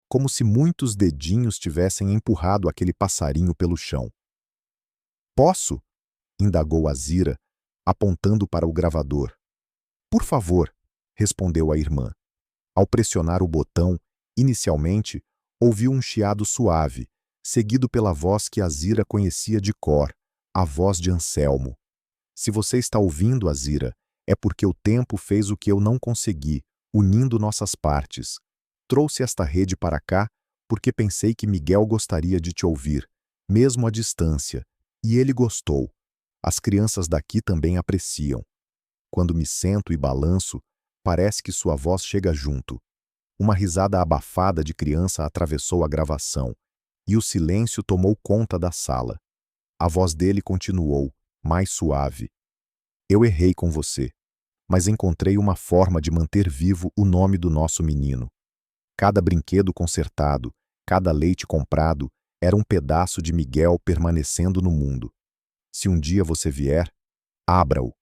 como se muitos dedinhos tivessem empurrado aquele passarinho pelo chão. Posso? Indagou Azira, apontando para o gravador. Por favor, respondeu a irmã. Ao pressionar o botão, inicialmente, ouviu um chiado suave, seguido pela voz que Azira conhecia de cor, a voz de Anselmo. Se você está ouvindo, Azira, é porque o tempo fez o que eu não consegui, unindo nossas partes. Trouxe esta rede para cá porque pensei que Miguel gostaria de te ouvir, mesmo à distância, e ele gostou. As crianças daqui também apreciam. Quando me sento e balanço, parece que sua voz chega junto. Uma risada abafada de criança atravessou a gravação, e o silêncio tomou conta da sala. A voz dele continuou, mais suave. Eu errei com você, mas encontrei uma forma de manter vivo o nome do nosso menino. Cada brinquedo consertado, cada leite comprado, era um pedaço de Miguel permanecendo no mundo. Se um dia você vier, abra-o.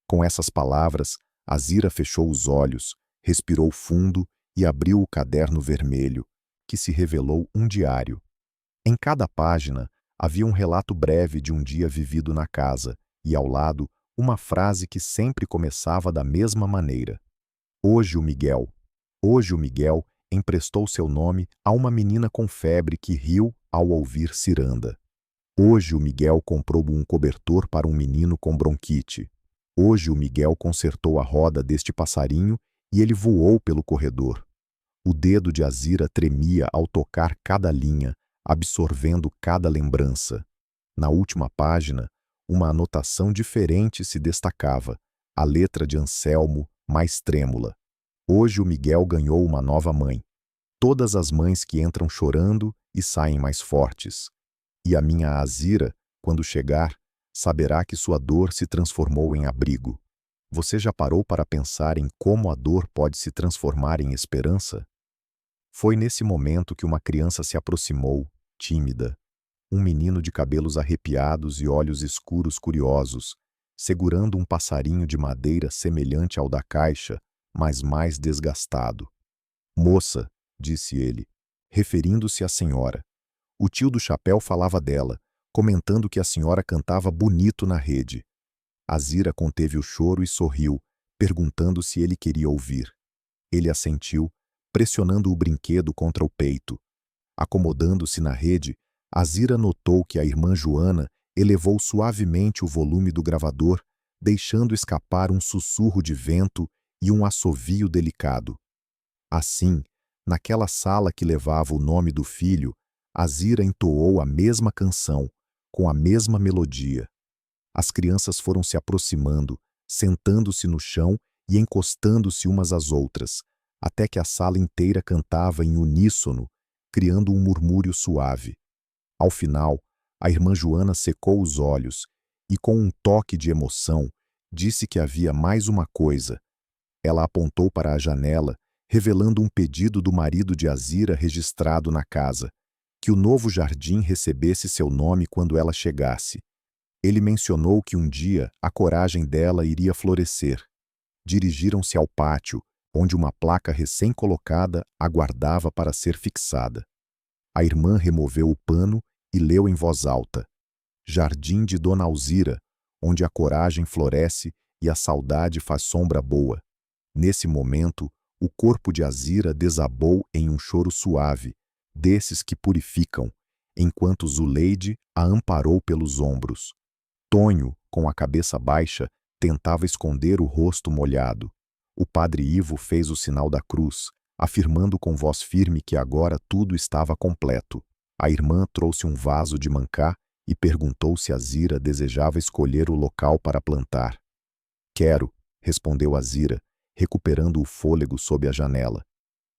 Com essas palavras, Azira fechou os olhos, respirou fundo e abriu o caderno vermelho, que se revelou um diário. Em cada página, havia um relato breve de um dia vivido na casa, e ao lado, uma frase que sempre começava da mesma maneira. Hoje o Miguel emprestou seu nome a uma menina com febre que riu ao ouvir ciranda. Hoje o Miguel comprou um cobertor para um menino com bronquite. Hoje o Miguel consertou a roda deste passarinho e ele voou pelo corredor. O dedo de Azira tremia ao tocar cada linha, absorvendo cada lembrança. Na última página, uma anotação diferente se destacava, a letra de Anselmo, mais trêmula. Hoje o Miguel ganhou uma nova mãe. Todas as mães que entram chorando e saem mais fortes. E a minha Azira, quando chegar, saberá que sua dor se transformou em abrigo. Você já parou para pensar em como a dor pode se transformar em esperança? Foi nesse momento que uma criança se aproximou, tímida. Um menino de cabelos arrepiados e olhos escuros curiosos, segurando um passarinho de madeira semelhante ao da caixa, mas mais desgastado. Moça, disse ele, referindo-se à senhora. O tio do chapéu falava dela, comentando que a senhora cantava bonito na rede. Azira conteve o choro e sorriu, perguntando se ele queria ouvir. Ele assentiu, pressionando o brinquedo contra o peito. Acomodando-se na rede, Azira notou que a irmã Joana elevou suavemente o volume do gravador, deixando escapar um sussurro de vento e um assovio delicado. Assim, naquela sala que levava o nome do filho, Azira entoou a mesma canção, com a mesma melodia. As crianças foram se aproximando, sentando-se no chão e encostando-se umas às outras, até que a sala inteira cantava em uníssono, criando um murmúrio suave. Ao final, a irmã Joana secou os olhos e, com um toque de emoção, disse que havia mais uma coisa. Ela apontou para a janela, revelando um pedido do marido de Azira registrado na casa, que o novo jardim recebesse seu nome quando ela chegasse. Ele mencionou que um dia a coragem dela iria florescer. Dirigiram-se ao pátio, onde uma placa recém-colocada aguardava para ser fixada. A irmã removeu o pano e leu em voz alta: Jardim de Dona Alzira, onde a coragem floresce e a saudade faz sombra boa. Nesse momento, o corpo de Azira desabou em um choro suave, desses que purificam, enquanto Zuleide a amparou pelos ombros. Tonho, com a cabeça baixa, tentava esconder o rosto molhado. O padre Ivo fez o sinal da cruz, afirmando com voz firme que agora tudo estava completo. A irmã trouxe um vaso de mancá e perguntou se Azira desejava escolher o local para plantar. Quero, respondeu Azira, recuperando o fôlego sob a janela.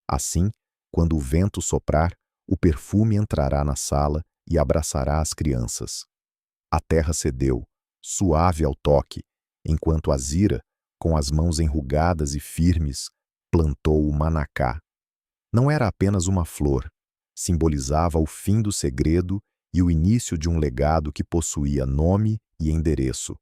Assim, quando o vento soprar, o perfume entrará na sala e abraçará as crianças. A terra cedeu, suave ao toque, enquanto Azira, com as mãos enrugadas e firmes, plantou o manacá. Não era apenas uma flor, simbolizava o fim do segredo e o início de um legado que possuía nome e endereço.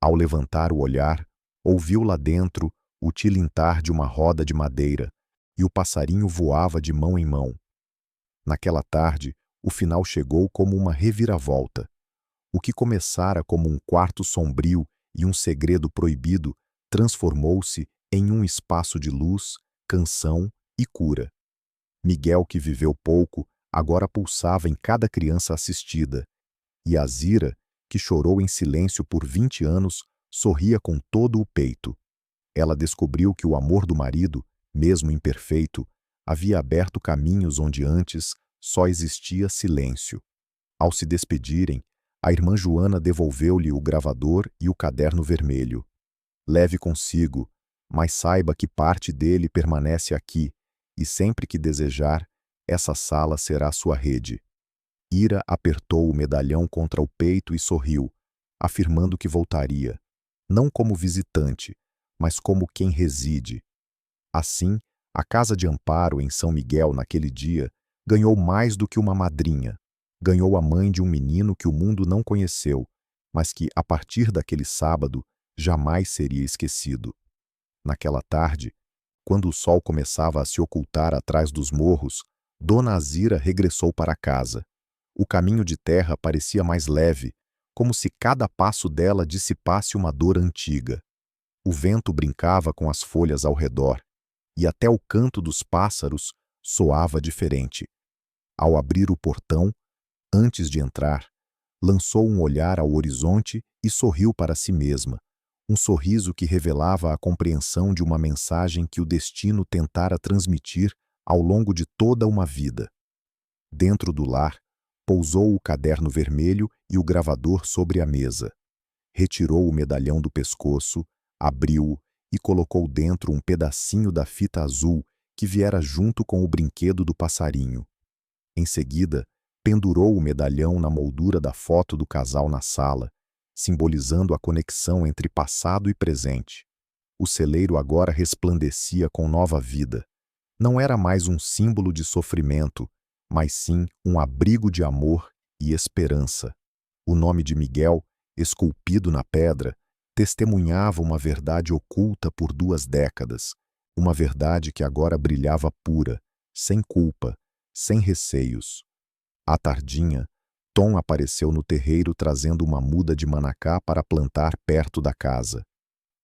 Ao levantar o olhar, ouviu lá dentro o tilintar de uma roda de madeira, e o passarinho voava de mão em mão. Naquela tarde, o final chegou como uma reviravolta. O que começara como um quarto sombrio e um segredo proibido transformou-se em um espaço de luz, canção e cura. Miguel, que viveu pouco, agora pulsava em cada criança assistida, e Azira, que chorou em silêncio por 20 anos, sorria com todo o peito. Ela descobriu que o amor do marido, mesmo imperfeito, havia aberto caminhos onde antes só existia silêncio. Ao se despedirem, a irmã Joana devolveu-lhe o gravador e o caderno vermelho. Leve consigo, mas saiba que parte dele permanece aqui, e sempre que desejar, essa sala será sua rede. Ira apertou o medalhão contra o peito e sorriu, afirmando que voltaria, não como visitante, mas como quem reside. Assim, a casa de amparo em São Miguel naquele dia ganhou mais do que uma madrinha. Ganhou a mãe de um menino que o mundo não conheceu, mas que, a partir daquele sábado, jamais seria esquecido. Naquela tarde, quando o sol começava a se ocultar atrás dos morros, Dona Azira regressou para casa. O caminho de terra parecia mais leve, como se cada passo dela dissipasse uma dor antiga. O vento brincava com as folhas ao redor, e até o canto dos pássaros soava diferente. Ao abrir o portão, antes de entrar, lançou um olhar ao horizonte e sorriu para si mesma, um sorriso que revelava a compreensão de uma mensagem que o destino tentara transmitir ao longo de toda uma vida. Dentro do lar, pousou o caderno vermelho e o gravador sobre a mesa. Retirou o medalhão do pescoço, abriu-o e colocou dentro um pedacinho da fita azul que viera junto com o brinquedo do passarinho. Em seguida, pendurou o medalhão na moldura da foto do casal na sala, simbolizando a conexão entre passado e presente. O celeiro agora resplandecia com nova vida. Não era mais um símbolo de sofrimento, mas sim um abrigo de amor e esperança. O nome de Miguel, esculpido na pedra, testemunhava uma verdade oculta por 2 décadas, uma verdade que agora brilhava pura, sem culpa, sem receios. À tardinha, Tom apareceu no terreiro trazendo uma muda de manacá para plantar perto da casa.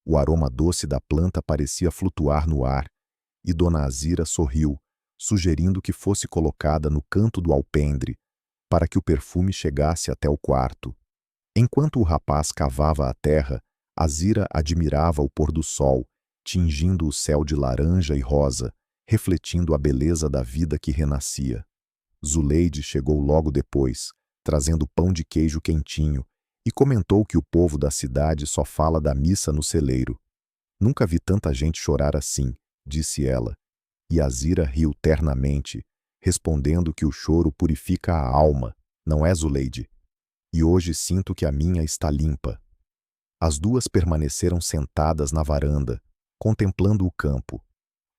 O aroma doce da planta parecia flutuar no ar, e Dona Azira sorriu, sugerindo que fosse colocada no canto do alpendre, para que o perfume chegasse até o quarto. Enquanto o rapaz cavava a terra, Azira admirava o pôr do sol, tingindo o céu de laranja e rosa, refletindo a beleza da vida que renascia. Zuleide chegou logo depois, trazendo pão de queijo quentinho, e comentou que o povo da cidade só fala da missa no celeiro. Nunca vi tanta gente chorar assim, disse ela, e Azira riu ternamente, respondendo que o choro purifica a alma, não é, Zuleide? E hoje sinto que a minha está limpa. As duas permaneceram sentadas na varanda, contemplando o campo.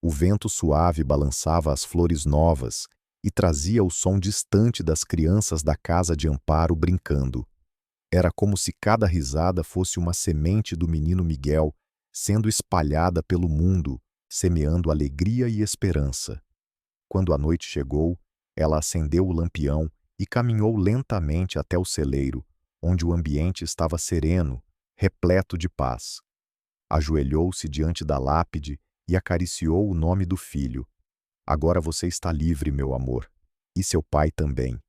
O vento suave balançava as flores novas e trazia o som distante das crianças da casa de amparo brincando. Era como se cada risada fosse uma semente do menino Miguel sendo espalhada pelo mundo, semeando alegria e esperança. Quando a noite chegou, ela acendeu o lampião e caminhou lentamente até o celeiro, onde o ambiente estava sereno, repleto de paz. Ajoelhou-se diante da lápide e acariciou o nome do filho. Agora você está livre, meu amor, e seu pai também.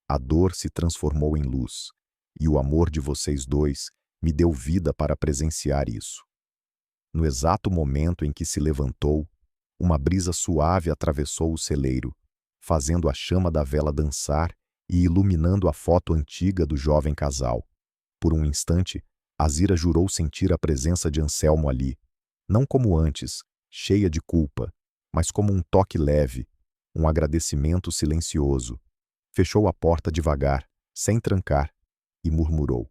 A dor se transformou em luz, e o amor de vocês dois me deu vida para presenciar isso. No exato momento em que se levantou, uma brisa suave atravessou o celeiro, fazendo a chama da vela dançar e iluminando a foto antiga do jovem casal. Por um instante, Azira jurou sentir a presença de Anselmo ali, não como antes, cheia de culpa, mas como um toque leve, um agradecimento silencioso. Fechou a porta devagar, sem trancar, e murmurou: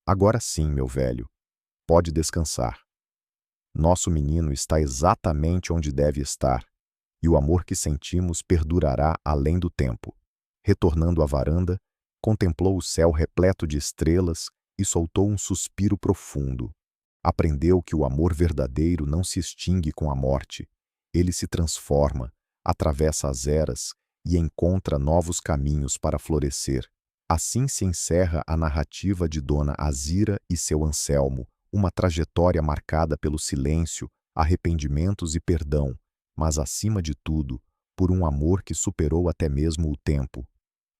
"Agora sim, meu velho, pode descansar. Nosso menino está exatamente onde deve estar, e o amor que sentimos perdurará além do tempo." Retornando à varanda, contemplou o céu repleto de estrelas e soltou um suspiro profundo. Aprendeu que o amor verdadeiro não se extingue com a morte. Ele se transforma, atravessa as eras e encontra novos caminhos para florescer. Assim se encerra a narrativa de Dona Azira e seu Anselmo, uma trajetória marcada pelo silêncio, arrependimentos e perdão, mas acima de tudo, por um amor que superou até mesmo o tempo.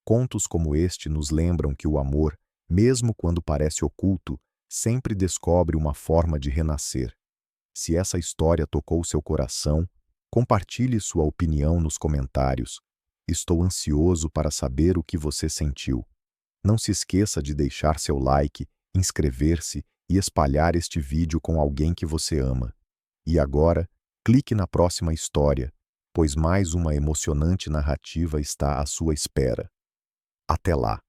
Contos como este nos lembram que o amor, mesmo quando parece oculto, sempre descobre uma forma de renascer. Se essa história tocou seu coração, compartilhe sua opinião nos comentários. Estou ansioso para saber o que você sentiu. Não se esqueça de deixar seu like, inscrever-se e espalhar este vídeo com alguém que você ama. E agora, clique na próxima história, pois mais uma emocionante narrativa está à sua espera. Até lá!